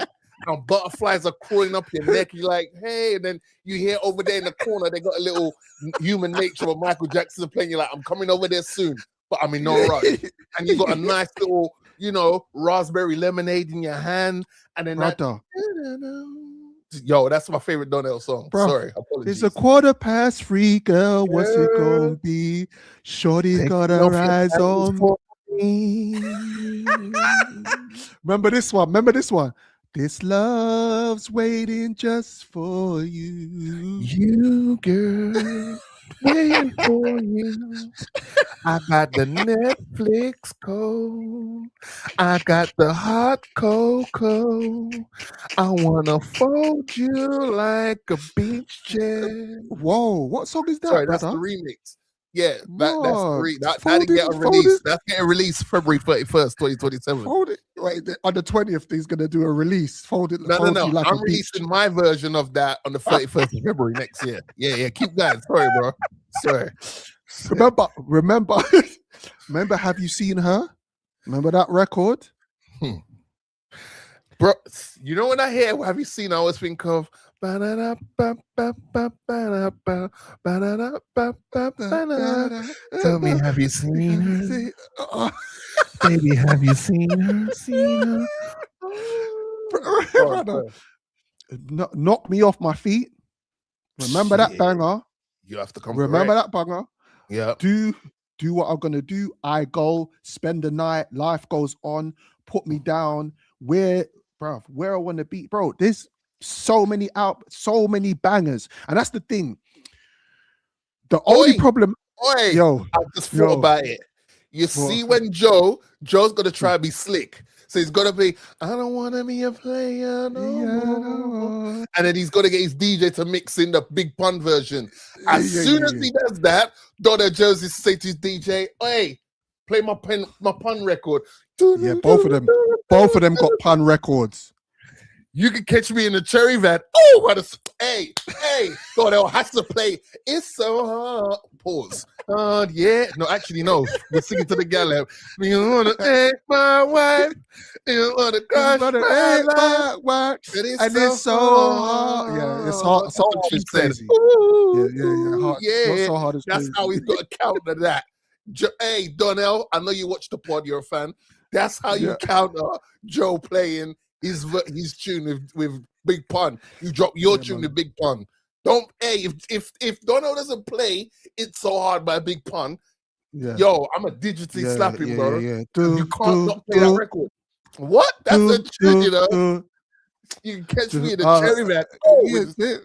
Speaker 2: and butterflies are crawling up your neck. You're like, hey, and then you hear over there in the corner, they got a little Human Nature of Michael Jackson playing. You're like, I'm coming over there soon, but I'm in no rush. And you got a nice little, raspberry lemonade in your hand, and then yo, that's my favorite Donell song. Bro, sorry, apologies.
Speaker 1: It's 3:15, girl. What's it gonna be? Shorty's got her eyes on me. Remember this one. Remember this one. This love's waiting just for you.
Speaker 2: You girl, waiting for you. I got the Netflix code. I got the hot cocoa. I wanna fold you like a beach chair.
Speaker 1: Whoa, what song is that,
Speaker 2: Sorry,
Speaker 1: brother?
Speaker 2: that's the remix. Yeah, that's
Speaker 1: What?
Speaker 2: that
Speaker 1: Fold
Speaker 2: didn't
Speaker 1: it,
Speaker 2: get a
Speaker 1: fold
Speaker 2: release.
Speaker 1: it.
Speaker 2: That's getting released February 31st, 2027.
Speaker 1: Hold it. Wait, on the 20th, he's gonna do a release. Fold it.
Speaker 2: No.
Speaker 1: You like
Speaker 2: I'm
Speaker 1: a beach.
Speaker 2: releasing my version of that on the 31st of February next year. Yeah. Keep going. Sorry, bro. Sorry.
Speaker 1: Remember, have you seen her? Remember that record?
Speaker 2: Bro, you know when I hear have you seen, I always think of tell me, have you seen her? Baby, have you seen her?
Speaker 1: Knock me off my feet. Remember that banger?
Speaker 2: You have to come.
Speaker 1: Remember that banger?
Speaker 2: Yeah.
Speaker 1: Do what I'm gonna do. I go spend the night. Life goes on. Put me down. Where I want to be, bro. There's so many bangers, and that's the thing. The only problem,
Speaker 2: I just thought about it. You see, when Joe's gonna try to be slick, so he's gonna be, I don't want to be a player no more. And then he's gonna get his DJ to mix in the big pun version. As soon as he does that, Donell Jones is say to his DJ, hey, play my pun record.
Speaker 1: Yeah, both of them got pun records.
Speaker 2: You can catch me in the cherry van. Oh, what a hey, Donell has to play. It's so hard. Pause. Yeah. No, actually, no. We're singing to the gal. You wanna take my wife? You wanna crush my life?
Speaker 1: It's so hard. Yeah, it's hard. It's crazy.
Speaker 2: Yeah.
Speaker 1: So hard.
Speaker 2: That's how he's got to counter that. Hey, Donell, I know you watch the pod. You're a fan. That's how you counter Joe playing his tune with big pun. You drop your tune with big pun. Don't if Donell doesn't play It's So Hard by Big Pun, yo, I'm a digitally slap him, bro. You can't not play that record. What? That's a tune, you know. You can catch me in the cherry van.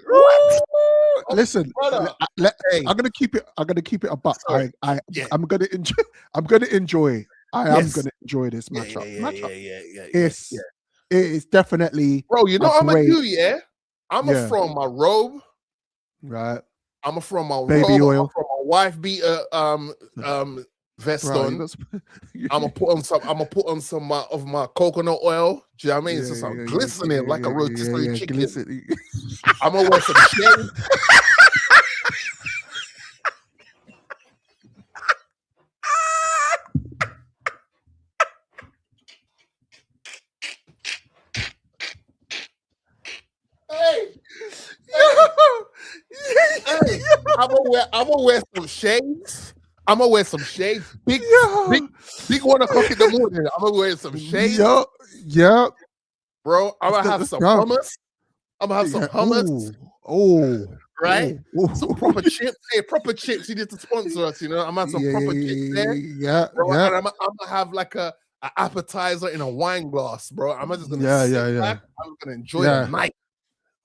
Speaker 2: What?
Speaker 1: Listen, I'm gonna keep it. I'm a buck. I'm gonna enjoy. I am gonna enjoy this matchup. It is definitely,
Speaker 2: bro. You know what I'm gonna do? Yeah, I'm gonna throw my robe.
Speaker 1: Right.
Speaker 2: I'm gonna throw my
Speaker 1: baby
Speaker 2: robe.
Speaker 1: oil.
Speaker 2: I'm gonna wife beater vest on. I'm gonna put on some of my coconut oil. Do you know what I mean? So I'm glistening like a rotisserie chicken. I'm gonna wear some shades. I'm gonna wear some shades. I'm gonna wear some shades. Big 1 o'clock in the morning. I'm gonna wear some shades.
Speaker 1: Yeah.
Speaker 2: Bro, I'm gonna have some hummus. I'm gonna have some hummus. Right? Some proper chips. Hey, proper chips. You need to sponsor us, you know. I'm gonna have some proper chips there. Bro, and I'm gonna have like an appetizer in a wine glass, bro. I'm just gonna sit back. I'm gonna enjoy the night.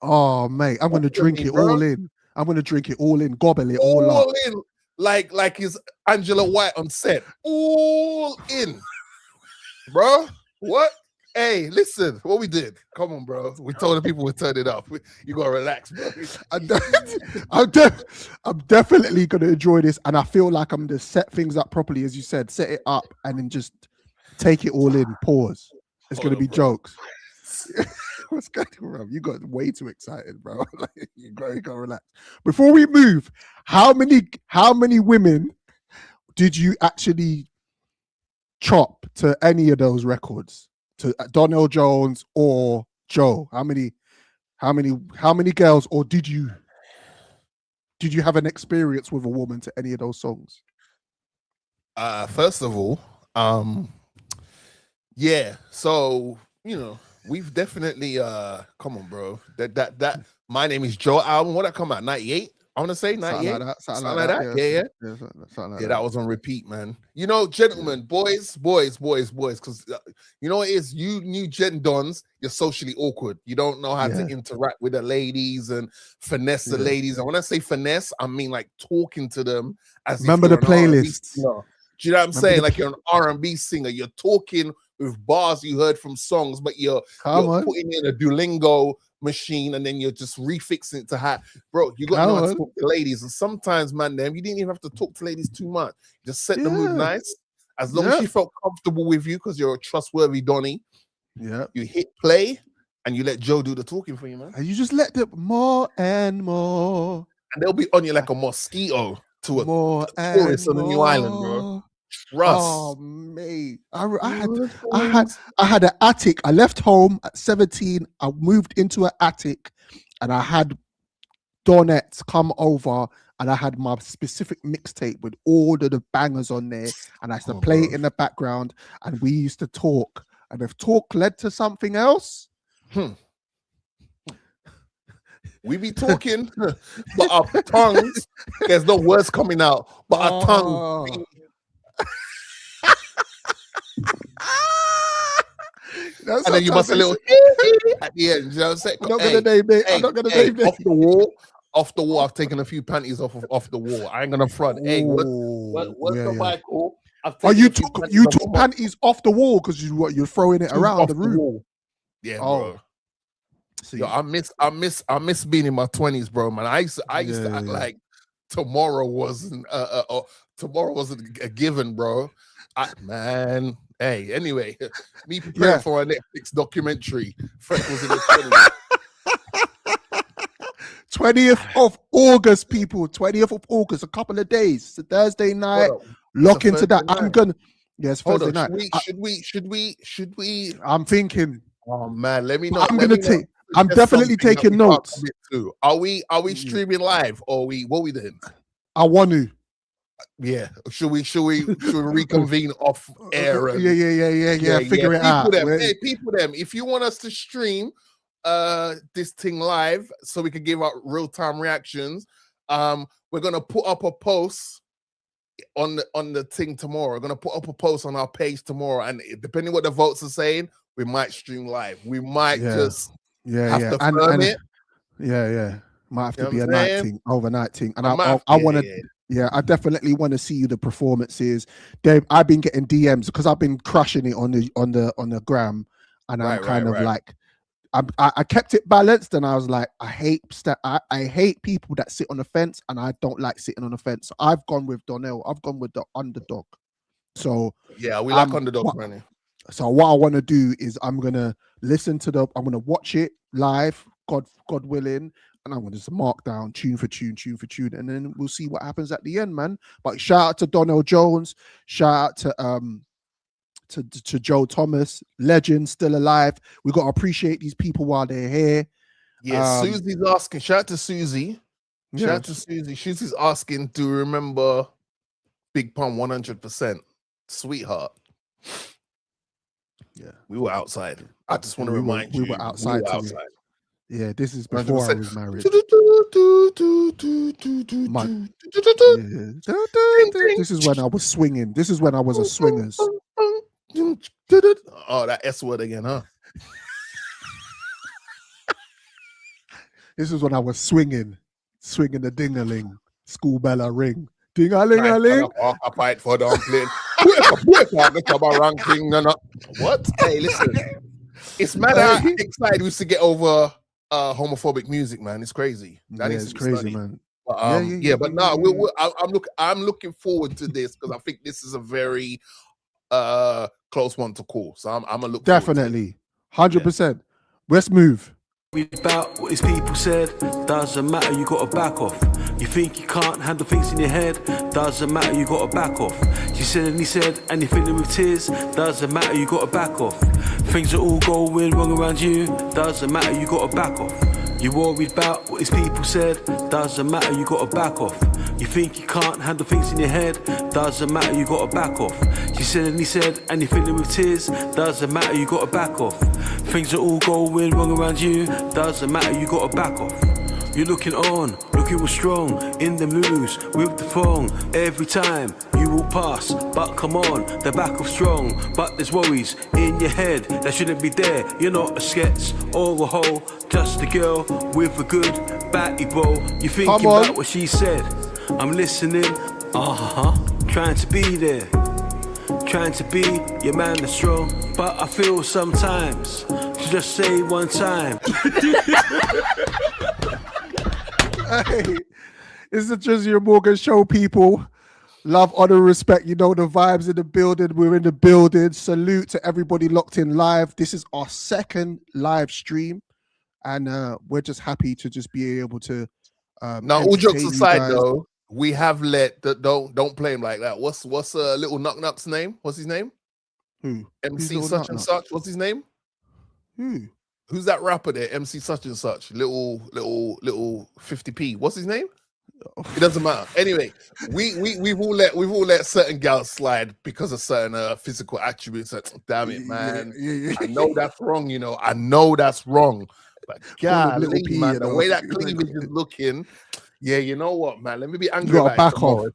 Speaker 1: Oh, mate, I'm gonna drink it all in. I'm gonna drink it all in, gobble it all up.
Speaker 2: In, like his Angela White on set. All in, bro. What? Hey, listen, what we did. Come on, bro. We told the people we turned it off. You gotta relax, bro.
Speaker 1: I'm definitely gonna enjoy this, and I feel like I'm gonna set things up properly, as you said, set it up, and then just take it all in. Pause. It's gonna be jokes. What's going on, bro? You got way too excited, bro. you gotta relax. Before we move, how many women did you actually chop to any of those records? To Donell Jones or Joe? How many girls, or did you have an experience with a woman to any of those songs?
Speaker 2: First of all, so you know, we've definitely come on, bro. That My Name Is Joe album, what that come out? 98? I want to say 98.
Speaker 1: Something like that.
Speaker 2: Something like that. Yeah.
Speaker 1: Something like
Speaker 2: Yeah, that was on repeat, man. You know, gentlemen, boys, because you know what it is? You new gen dons, you're socially awkward. You don't know how to interact with the ladies and finesse the ladies. And when I say finesse, I mean like talking to them as
Speaker 1: remember the playlists.
Speaker 2: Do you know what I'm saying? Like you're an R&B singer. You're talking with bars you heard from songs, but you're putting in a Duolingo machine and then you're just refixing it to hat. Bro, you got to know how to talk to ladies. And sometimes, man, you didn't even have to talk to ladies too much. Just set the mood nice. As long as she felt comfortable with you because you're a trustworthy Donnie. Yeah. You hit play and you let Joe do the talking for you, man.
Speaker 1: And you just let them more and more.
Speaker 2: And they'll be on you like a mosquito to a tourist on a new island, bro. Trust.
Speaker 1: Oh, mate. I had an attic. I left home at 17. I moved into an attic and I had Donettes come over and I had my specific mixtape with all of the bangers on there. And I used to play it in the background and we used to talk. And if talk led to something else,
Speaker 2: we be talking, but our tongues, there's no words coming out, but our tongue. And then you must a little at the end. You know what I'm saying?
Speaker 1: I'm not gonna name it. I'm not gonna name it.
Speaker 2: Off the wall. I've taken a few panties off the wall. I ain't gonna front. Hey, what's the Michael?
Speaker 1: You took panties off the wall because you're throwing it around the room.
Speaker 2: Yeah, bro. Yo, I miss being in my 20s, bro. Man, I used to act like tomorrow wasn't a given, bro. Hey, anyway, me preparing for a Netflix documentary. Frank was in the
Speaker 1: 20th of August, people. 20th of August, a couple of days. It's a Thursday night. Lock into that. I'm gonna. Yes, Thursday night.
Speaker 2: Should we?
Speaker 1: I'm thinking.
Speaker 2: Oh man, let me know.
Speaker 1: I'm definitely taking notes.
Speaker 2: Are we streaming live or what we doing?
Speaker 1: I want to.
Speaker 2: Yeah. Should we reconvene off air? And,
Speaker 1: Figure it out.
Speaker 2: Hey, people, if you want us to stream this thing live so we can give out real-time reactions, we're gonna put up a post on the thing tomorrow. We're gonna put up a post on our page tomorrow, and depending what the votes are saying, we might stream live. We might just have to firm it.
Speaker 1: Might have to be a night thing, overnight thing. And I want to. Yeah, I definitely want to see the performances. Dave, I've been getting DMs because I've been crushing it on the gram, and I'm kind of like, I kept it balanced, and I was like, I hate people that sit on the fence, and I don't like sitting on the fence. So I've gone with Donell. I've gone with the underdog. So
Speaker 2: yeah, we like underdog, man.
Speaker 1: So what I want to do is I'm gonna I'm gonna watch it live, God willing. And I'm going to just mark down tune for tune, and then we'll see what happens at the end, man. But shout out to Donell Jones, shout out to Joe Thomas, legend, still alive. We got to appreciate these people while they're here.
Speaker 2: Yeah, Susie's asking. Shout out to Susie. Shout out to Susie. Susie's asking to remember Big Pun 100%, sweetheart. Yeah, we were outside. I just want to remind you,
Speaker 1: we were outside. Yeah, this is before 100%. I was married. This is when I was swinging. This is when I was a swingers.
Speaker 2: Oh, that S word again, huh?
Speaker 1: This is when I was swinging the ding-a-ling, school bell a ring. Ding-a-ling-a-ling.
Speaker 2: I fight for dumpling. What? Hey, listen. It's mad how excited we used to get over homophobic music, man. It's crazy.
Speaker 1: It's crazy, man.
Speaker 2: But, I'm looking forward to this because I think this is a very close one to call. So I'm gonna look
Speaker 1: definitely 100%. Let's move.
Speaker 9: About what his people said, doesn't matter, you gotta back off. You think you can't handle things in your head, doesn't matter, you gotta back off. She said and he said, and you're filling with tears, doesn't matter, you gotta back off. Things are all going wrong around you, doesn't matter, you gotta back off. You worried about what his people said, doesn't matter, you gotta back off. You think you can't handle things in your head, doesn't matter, you gotta back off. She said and he said, and you're filling with tears, doesn't matter, you gotta back off. Things are all going wrong around you, doesn't matter, you gotta back off. You're looking on, looking real strong, in the moves, with the thong. Every time you will pass, but come on, the back of strong. But there's worries in your head that shouldn't be there. You're not a sketch or a hoe, just a girl with a good batty bro. You're thinking about what she said. I'm listening, trying to be there. Trying to be your man that's strong, but I feel sometimes to just say one time.
Speaker 1: Hey, it's the Drizzy and Morgan Show, people. Love, honor, respect. You know the vibes in the building. We're in the building. Salute to everybody locked in live. This is our second live stream, and we're just happy to just be able to.
Speaker 2: Now, all jokes aside, though, we have let don't play him like that. What's little Knock's name? What's his name?
Speaker 1: Who?
Speaker 2: MC such and such. What's his name?
Speaker 1: Who?
Speaker 2: Who's that rapper there? MC such and such. Little 50p. What's his name? It doesn't matter. Anyway, we've all let certain gals slide because of certain physical attributes. Damn it, man. Yeah. I know that's wrong. You know, I know that's wrong. But God, man, the way that cleavage is looking. Yeah, you know what, man? Let me be angry about
Speaker 1: back off.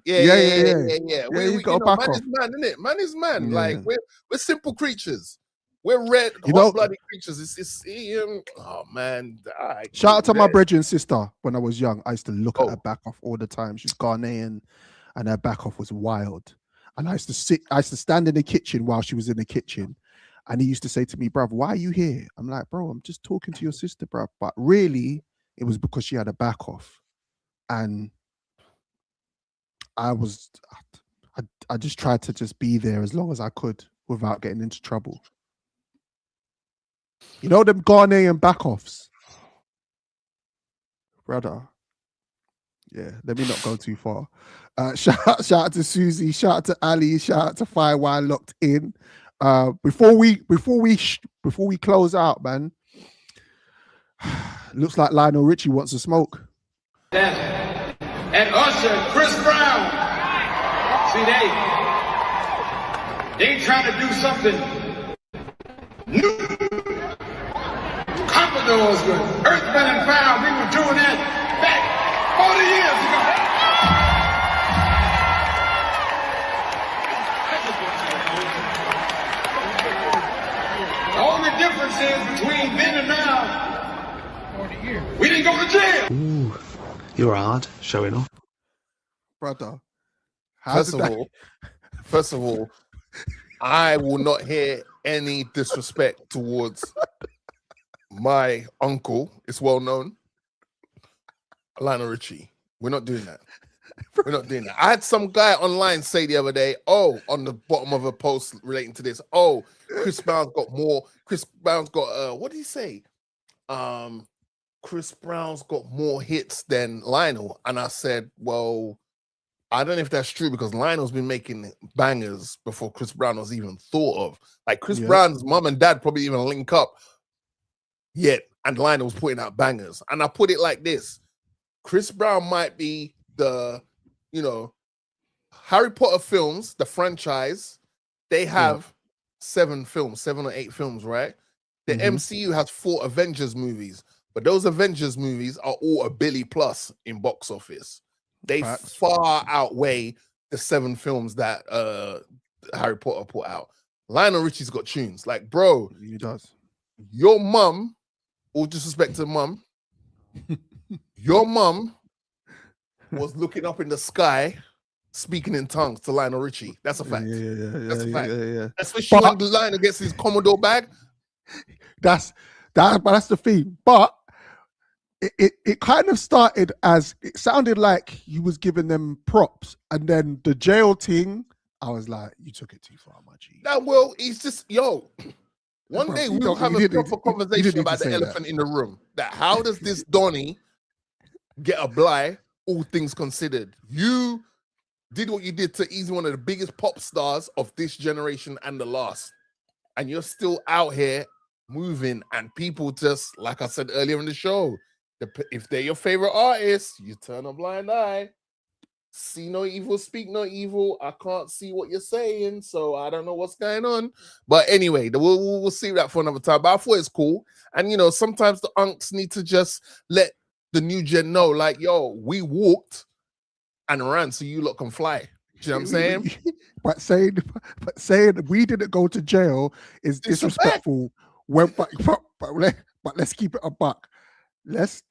Speaker 2: Yeah.
Speaker 1: You got to back off.
Speaker 2: Man is man, isn't it? Man is man. Yeah. Like we're simple creatures. We're red, hot-blooded creatures. Oh man!
Speaker 1: Shout out to my brethren sister. When I was young, I used to look at her back off all the time. She's Ghanaian, and her back off was wild. And I used to stand in the kitchen while she was in the kitchen, and he used to say to me, "Bruv, why are you here?" I'm like, "Bro, I'm just talking to your sister, bruv." But really, it was because she had a back off, and I just tried to just be there as long as I could without getting into trouble. You know them Ghanaian back-offs? Brother. Yeah, let me not go too far. Shout out to Susie, shout out to Ali, shout out to Firewire locked in. Before we close out, man, looks like Lionel Richie wants to smoke.
Speaker 10: And Usher, Chris Brown. See, they trying to do something new. Commodores with Earth, Wind and Fire. We were doing that back 40 years ago. The only difference is between then and now, 40 years. We didn't go to jail.
Speaker 11: Ooh, you're hard showing off.
Speaker 1: Brother.
Speaker 2: First of all, I will not hear any disrespect towards my uncle. It's well known, Lionel Richie. We're not doing that. We're not doing that. I had some guy online say the other day, on the bottom of a post relating to this, Chris Brown's got what did he say? Chris Brown's got more hits than Lionel. And I said, well, I don't know if that's true because Lionel's been making bangers before Chris Brown was even thought of. Like Chris Brown's mom and dad probably even link up yet, and Lionel was putting out bangers. And I put it like this: Chris Brown might be the, Harry Potter films, the franchise. They have 7 or 8 films, right? The MCU has 4 Avengers movies, but those Avengers movies are all a billy plus in box office. They far outweigh the 7 films that Harry Potter put out. Lionel Richie's got tunes. Like, bro,
Speaker 1: he does.
Speaker 2: Your mum, all disrespect to mum, your mum was looking up in the sky, speaking in tongues to Lionel Richie. That's a fact. That's a fact. Yeah. Especially when Lionel gets his Commodore bag.
Speaker 1: That's the thing. But it kind of started as, it sounded like you was giving them props, and then the jail thing, I was like, you took it too far, my G.
Speaker 2: Well, he's just, one day we'll have a proper conversation about the elephant in the room. That how does this Donnie get a bly, all things considered? You did what you did to easily one of the biggest pop stars of this generation and the last. And you're still out here moving, and people just, like I said earlier in the show, if they're your favorite artist, you turn a blind eye. See no evil, speak no evil. I can't see what you're saying, so I don't know what's going on. But anyway, we'll see that for another time. But I thought it's cool. And, sometimes the unks need to just let the new gen know, like, yo, we walked and ran so you lot can fly. Do you know what I'm saying?
Speaker 1: But saying we didn't go to jail is disrespectful. But let's keep it a buck. If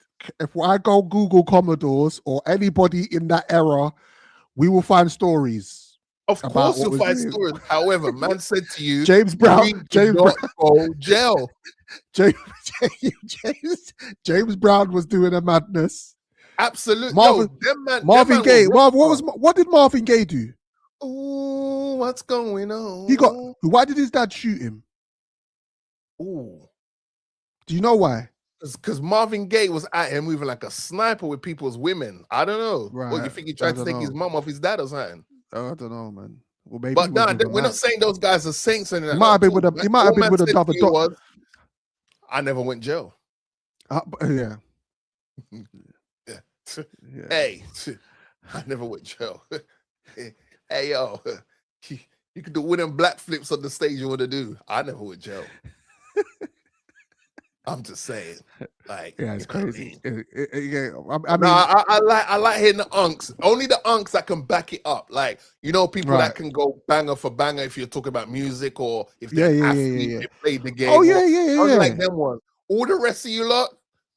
Speaker 1: I go Google Commodores or anybody in that era, we will find stories.
Speaker 2: Of course, you'll find stories. However, man said to you,
Speaker 1: James Brown,
Speaker 2: go jail.
Speaker 1: James Brown was doing a madness.
Speaker 2: Absolutely.
Speaker 1: Marvin Gaye. What did Marvin Gaye do?
Speaker 2: Oh, what's going on?
Speaker 1: Why did his dad shoot him?
Speaker 2: Ooh.
Speaker 1: Do you know why?
Speaker 2: Because Marvin Gaye was at him moving like a sniper with people's women. I don't know.
Speaker 1: Right.
Speaker 2: What, you think he tried to take his mum off his dad or something?
Speaker 1: I don't know, man. Well, maybe
Speaker 2: but no, we're not saying those guys are saints. And
Speaker 1: he might have been with another doctor.
Speaker 2: I never went jail.
Speaker 1: Yeah.
Speaker 2: Yeah. Hey, I never went jail. Hey, yo, you can do winning black flips on the stage you want to do. I never went jail. I'm just saying, like,
Speaker 1: yeah, it's crazy.
Speaker 2: I like hearing the unks. Only the unks that can back it up. Like, you know, people that can go banger for banger if you're talking about music or if they're athlete, they played the game.
Speaker 1: Oh yeah.
Speaker 2: Like them ones. All the rest of you lot,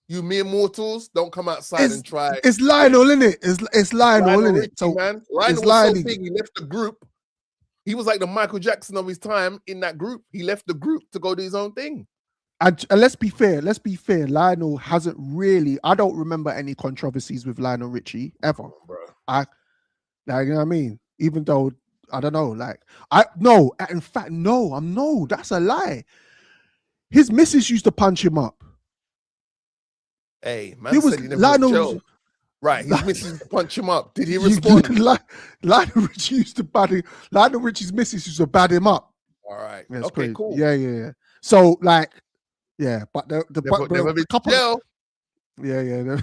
Speaker 2: you mere mortals, don't come outside and try.
Speaker 1: It's Lionel, isn't it? It's Lionel, isn't it?
Speaker 2: Richie, so man, Lionel was so big, he left the group. He was like the Michael Jackson of his time in that group. He left the group to go do his own thing.
Speaker 1: And let's be fair. Lionel hasn't really. I don't remember any controversies with Lionel Richie ever.
Speaker 2: Oh, bro.
Speaker 1: You know what I mean? Even though I don't know, in fact, that's a lie. His missus used to punch him up.
Speaker 2: Hey, man, said he never Lionel. Right, his missus used to punch him up. Did he respond?
Speaker 1: Lionel Richie used to bad him. Lionel Richie's missus used to bad him up.
Speaker 2: All right.
Speaker 1: Yeah,
Speaker 2: okay,
Speaker 1: crazy.
Speaker 2: Cool.
Speaker 1: Yeah. So yeah, but the couple.
Speaker 2: Jail.
Speaker 1: Yeah.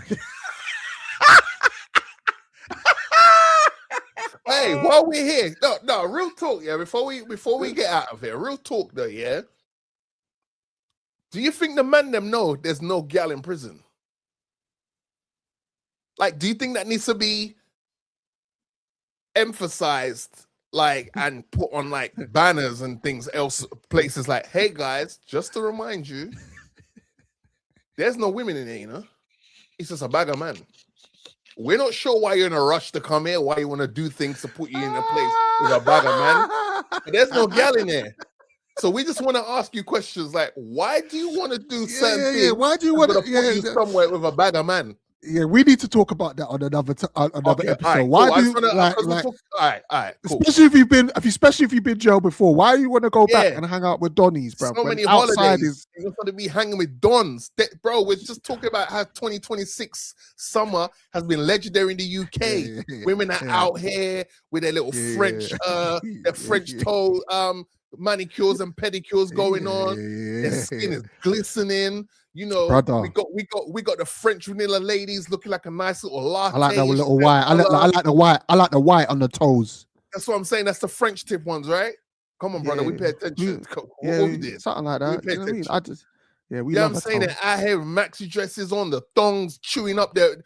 Speaker 2: Hey, while we're here, no, real talk, yeah. Before we get out of here, real talk though, yeah. Do you think the man them know there's no gal in prison? Like, do you think that needs to be emphasized, like, and put on like banners and things else, places like, hey guys, just to remind you, there's no women in there, you know? It's just a bag of man. We're not sure why you're in a rush to come here, why you want to do things to put you in a place with a bag of man. But there's no gal in there. So we just want to ask you questions like, why do you want to do certain things?
Speaker 1: Why do you want to
Speaker 2: put you somewhere with a bag of man?
Speaker 1: Yeah, we need to talk about that on another episode.
Speaker 2: Right,
Speaker 1: why
Speaker 2: cool.
Speaker 1: do you
Speaker 2: all right, cool.
Speaker 1: Especially if you've been jail before, why do you want to go back and hang out with Donnies, bro?
Speaker 2: So many holidays. You want to be hanging with Dons, bro. We're just talking about how 2026 summer has been legendary in the UK. Women are out here with their little French, their French toe manicures and pedicures going on. Their skin is glistening. You know,
Speaker 1: brother.
Speaker 2: we got the French vanilla ladies looking like a nice little latte.
Speaker 1: I like that little white. I like the white. I like the white on the toes.
Speaker 2: That's what I'm saying. That's the French tip ones, right? Come on, brother. We pay attention.
Speaker 1: What
Speaker 2: we did.
Speaker 1: Something like that. You know what I mean? We
Speaker 2: I'm saying that I have maxi dresses on, the thongs chewing up their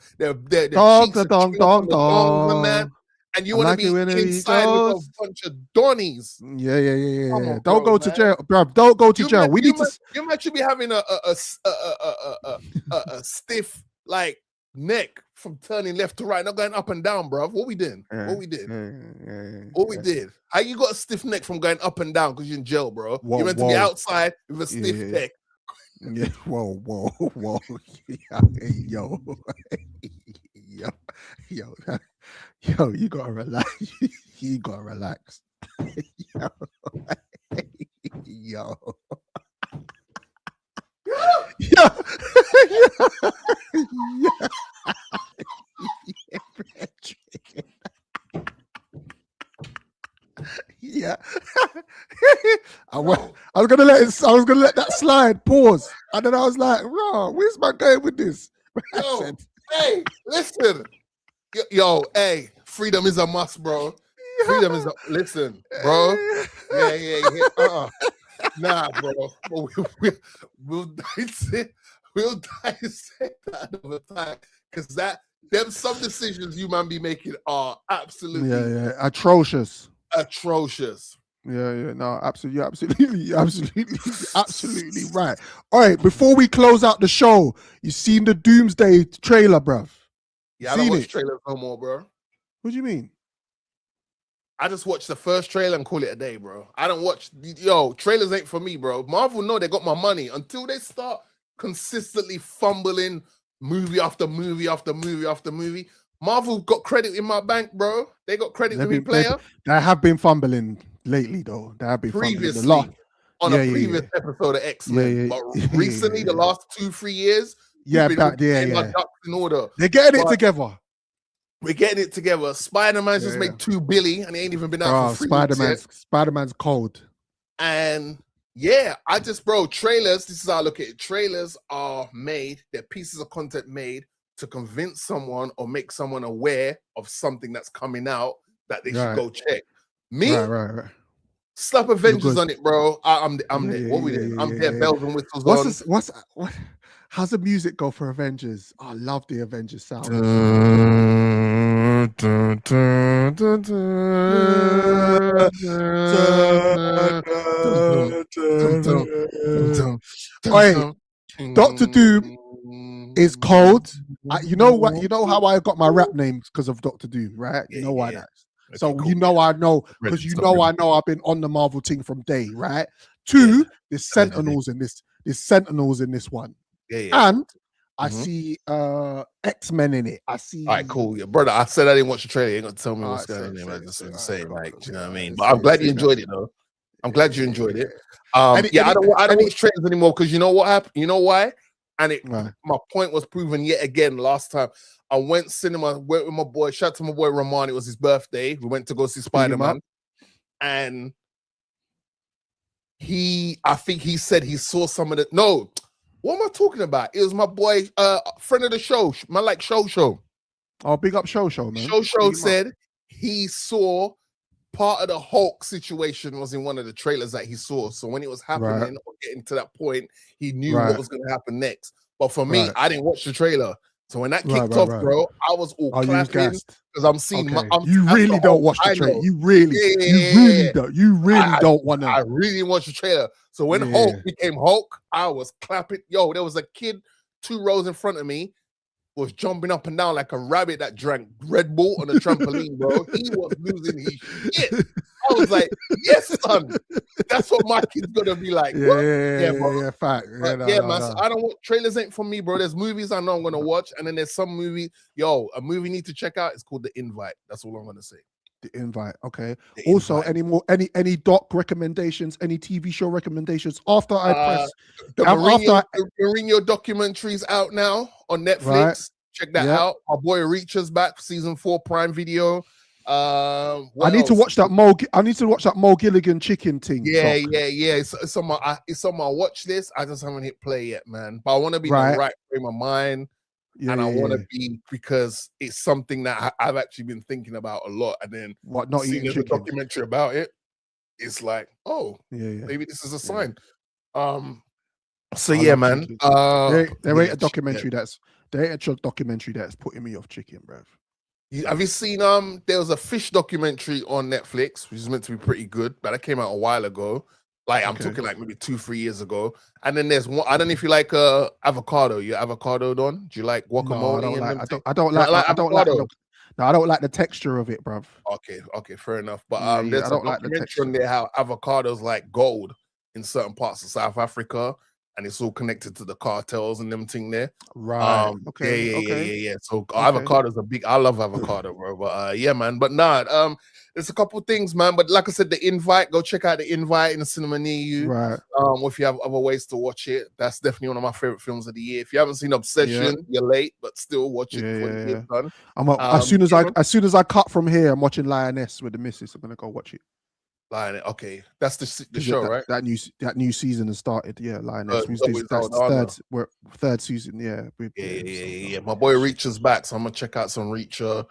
Speaker 1: dong,
Speaker 2: cheeks,
Speaker 1: dong.
Speaker 2: And you want to be inside with a bunch of Donnies.
Speaker 1: Yeah.
Speaker 2: On,
Speaker 1: don't go to jail, bro. Don't go to jail.
Speaker 2: You might should be having a stiff like neck from turning left to right, not going up and down, bro. What we did? What we did? How you got a stiff neck from going up and down because you're in jail, bro? You're meant to be outside with a stiff neck.
Speaker 1: Yeah. Whoa. Yo, you gotta relax. You gotta relax. Yo. Yeah. I was gonna let that slide, pause. And then I was like, bro, where's my guy with this?
Speaker 2: Hey, listen. Yo, hey, freedom is a must, bro. Freedom is a listen, bro. Yeah. Nah, bro. We'll dissect at another time, because some decisions you man be making are absolutely
Speaker 1: atrocious.
Speaker 2: Atrocious.
Speaker 1: No, absolutely, absolutely right. All right, before we close out the show, you seen the Doomsday trailer, bruv?
Speaker 2: Yeah, I don't watch trailers no more, bro.
Speaker 1: What do you mean?
Speaker 2: I just watch the first trailer and call it a day, bro. I don't watch, trailers ain't for me, bro. Marvel know they got my money until they start consistently fumbling movie after movie after movie after movie. Marvel got credit in my bank, bro. They got credit with me, player.
Speaker 1: They have been fumbling lately, though. They have been
Speaker 2: previously
Speaker 1: on
Speaker 2: a previous episode of X-Men. But recently, the last 2-3 years, my ducks in order.
Speaker 1: They're getting it together.
Speaker 2: We're getting it together. Spider-Man's just made $2 billion and he ain't even been out for 3 weeks.
Speaker 1: Spider-Man's cold.
Speaker 2: And trailers, this is how I look at it. Trailers are made, they're pieces of content made to convince someone or make someone aware of something that's coming out that they should go check. Me, slap Avengers on it, bro. I'm there. What we doing? I'm there, bells and whistles on.
Speaker 1: How's the music go for Avengers? Oh, I love the Avengers sound. Dr. Doom is cold. You know what? You know how I got my rap names because of Dr. Doom, right? You know why that is. So cool. I know because I know I've been on the Marvel team from day, right? 2, there's Sentinels in this. There's Sentinels in this one. And I see X-Men in it. I see.
Speaker 2: All right, cool. Yeah, brother. I said I didn't watch the trailer. You ain't gonna tell me what's going on. I just saying, like, you know what I mean? But I'm glad you enjoyed it, though. I'm glad you enjoed it. I don't watch trailers anymore because you know what happened? You know why? And my point was proven yet again last time. I went with my boy. Shout out to my boy Rahman. It was his birthday. We went to go see Spider-Man. And I think he said he saw some of the. No, what am I talking about? It was my boy, friend of the show, my Show.
Speaker 1: Oh, big up Show, man.
Speaker 2: Show said he saw part of the Hulk situation was in one of the trailers that he saw. So when it was happening or getting to that point, he knew what was going to happen next. But for me, I didn't watch the trailer. So when that kicked off, bro, I was all clapping because I'm seeing.
Speaker 1: You really don't watch the trailer. You really don't want to.
Speaker 2: I really watch the trailer. So when Hulk became Hulk, I was clapping. Yo, there was a kid 2 rows in front of me, was jumping up and down like a rabbit that drank Red Bull on a trampoline, bro. He was losing his shit. I was like, yes, son. That's what my kid's gonna be like.
Speaker 1: Fact.
Speaker 2: Man. So I don't want trailers ain't for me, bro. There's movies I know I'm gonna watch, and then there's some movie. A movie you need to check out. It's called The Invite. That's all I'm gonna say.
Speaker 1: The Invite. Okay. Also, any doc recommendations, any TV show recommendations after I press
Speaker 2: the Mourinho documentary's out now on Netflix. Right. Check that out. Our boy Reacher's back, season 4 Prime Video.
Speaker 1: I need to watch that Mo Gilligan chicken thing.
Speaker 2: It's on my watch list. I just haven't hit play yet, man. But I want to be in the right frame of mind. I want to be, because it's something that I've actually been thinking about a lot. And then
Speaker 1: not eating chicken.
Speaker 2: A documentary about it, it's like, maybe this is a sign. Man.
Speaker 1: There ain't a documentary that's putting me off chicken, bruv.
Speaker 2: Have you seen there was a fish documentary on Netflix, which is meant to be pretty good, but that came out a while ago. Like I'm talking like maybe 2-3 years ago. And then there's one. I don't know if you like avocado. You avocado Don? Do you like guacamole?
Speaker 1: No, I don't like the texture of it, bruv.
Speaker 2: Okay, fair enough. But there's a documentary on there how avocado's like gold in certain parts of South Africa, and it's all connected to the cartels and them thing there.
Speaker 1: Right.
Speaker 2: Yeah. So avocado's I love avocado, bro. But man. But there's a couple things, man. But like I said, The Invite, go check out The Invite in the cinema near you.
Speaker 1: Right.
Speaker 2: If you have other ways to watch it, that's definitely one of my favorite films of the year. If you haven't seen Obsession, you're late, but still watch it before the year's done.
Speaker 1: As soon as I cut from here, I'm watching Lioness with the missus. I'm gonna go watch it.
Speaker 2: Lioness, okay, that's the show, right?
Speaker 1: That new season has started. Yeah, Lioness. Third season. Yeah.
Speaker 2: My boy Reacher's back, so I'm gonna check out some Reacher.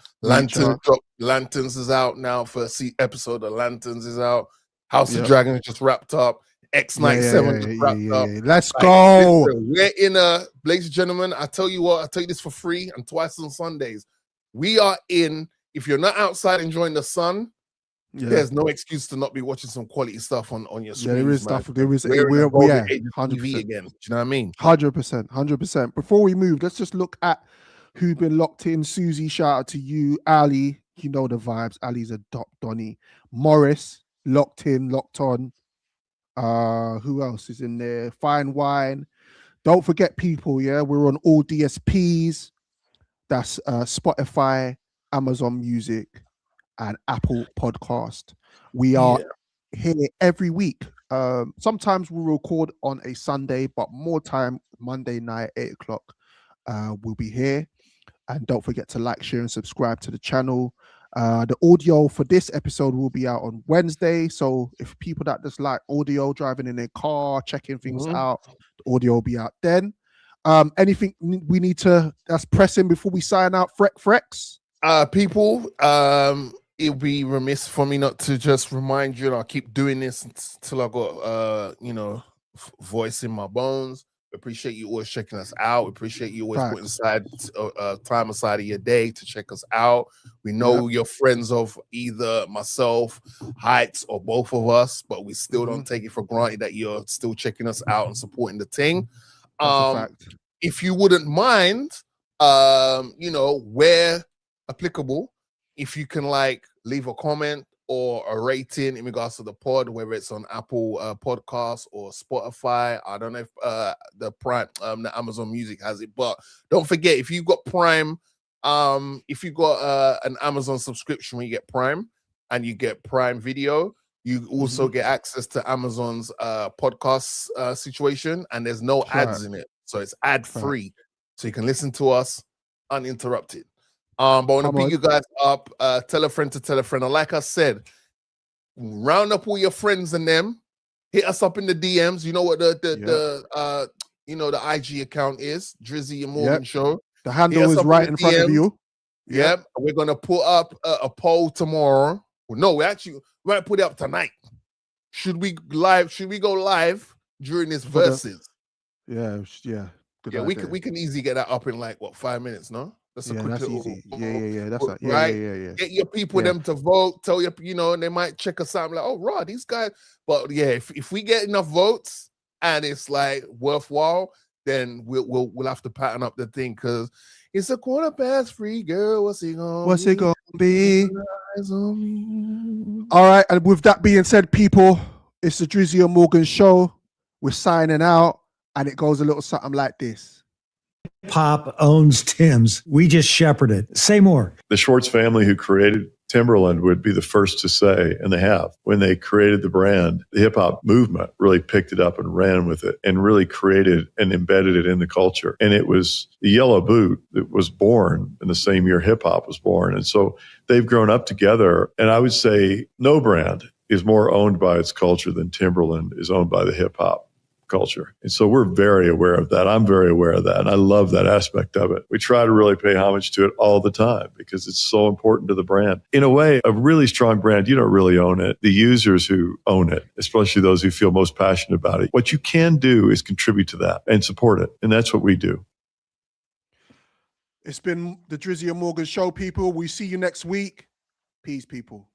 Speaker 2: Lanterns is out now. First episode of Lanterns is out. House of Dragons just wrapped up. X97 wrapped up.
Speaker 1: Let's go.
Speaker 2: Listen, we're in ladies and gentlemen, I tell you what, I tell you this for free and twice on Sundays. We are in, if you're not outside enjoying the sun, there's no excuse to not be watching some quality stuff on your screen.
Speaker 1: There is stuff. There is.
Speaker 2: We're
Speaker 1: 100%
Speaker 2: again. Do you know what I mean?
Speaker 1: 100%. Before we move, let's just look at who's been locked in. Susie, shout out to you. Ali, you know the vibes. Ali's a dot Donny. Morris, locked in, locked on. Who else is in there? Fine Wine. Don't forget, people. Yeah, we're on all DSPs. That's Spotify, Amazon Music, and Apple Podcast. We are here every week. Sometimes we record on a Sunday, but more time Monday night, 8 o'clock. We'll be here. And don't forget to like, share, and subscribe to the channel. The audio for this episode will be out on Wednesday. So if people that just like audio, driving in their car, checking things out, the audio will be out then. Anything we need to that's pressing before we sign out, Frex?
Speaker 2: People, it'll be remiss for me not to just remind you, and I'll keep doing this until I got voice in my bones. Appreciate you always checking us out. Appreciate you always putting time aside of your day to check us out. We know you're friends of either myself, Heights, or both of us, but we still don't take it for granted that you're still checking us out and supporting the thing. If you wouldn't mind, where applicable, if you can leave a comment or a rating in regards to the pod, whether it's on Apple Podcasts or Spotify. I don't know if the Prime, the Amazon Music has it, but don't forget, if you've got Prime, if you've got an Amazon subscription where you get Prime and you get Prime Video, you also get access to Amazon's podcast situation, and there's no ads in it, so it's ad free, so you can listen to us uninterrupted. But I want to pick you guys up. Tell a friend to tell a friend. And like I said, round up all your friends and them. Hit us up in the DMs. You know what the IG account is, Drizzy and Morgan Show.
Speaker 1: The handle is right in front of you.
Speaker 2: Yep. We're gonna put up a poll tomorrow. Well, no, we're gonna put it up tonight. Should we go live during this Verzuz?
Speaker 1: Good idea.
Speaker 2: We can easily get that up in 5 minutes, no? That's a quick
Speaker 1: that's
Speaker 2: little,
Speaker 1: easy. That's
Speaker 2: right. Get your people them to vote. Tell you, and they might check us out. Like, oh, right, these guys. But if we get enough votes and it's worthwhile, then we'll have to pattern up the thing, because it's a 3:15, girl. What's it gonna
Speaker 1: be? All right, and with that being said, people, it's the Drizzy and Morgan Show. We're signing out, and it goes a little something like this.
Speaker 12: Pop owns Tim's. We just shepherd it. Say more.
Speaker 13: The Schwartz family who created Timberland would be the first to say, and they have, when they created the brand, the hip hop movement really picked it up and ran with it and really created and embedded it in the culture. And it was the yellow boot that was born in the same year hip hop was born. And so they've grown up together. And I would say no brand is more owned by its culture than Timberland is owned by the hip hop culture. And so we're very aware of that. I'm very aware of that. And I love that aspect of it. We try to really pay homage to it all the time because it's so important to the brand. In a way, a really strong brand, you don't really own it. The users who own it, especially those who feel most passionate about it. What you can do is contribute to that and support it. And that's what we do.
Speaker 1: It's been the Drizzy and Morgan Show, people. We see you next week. Peace, people.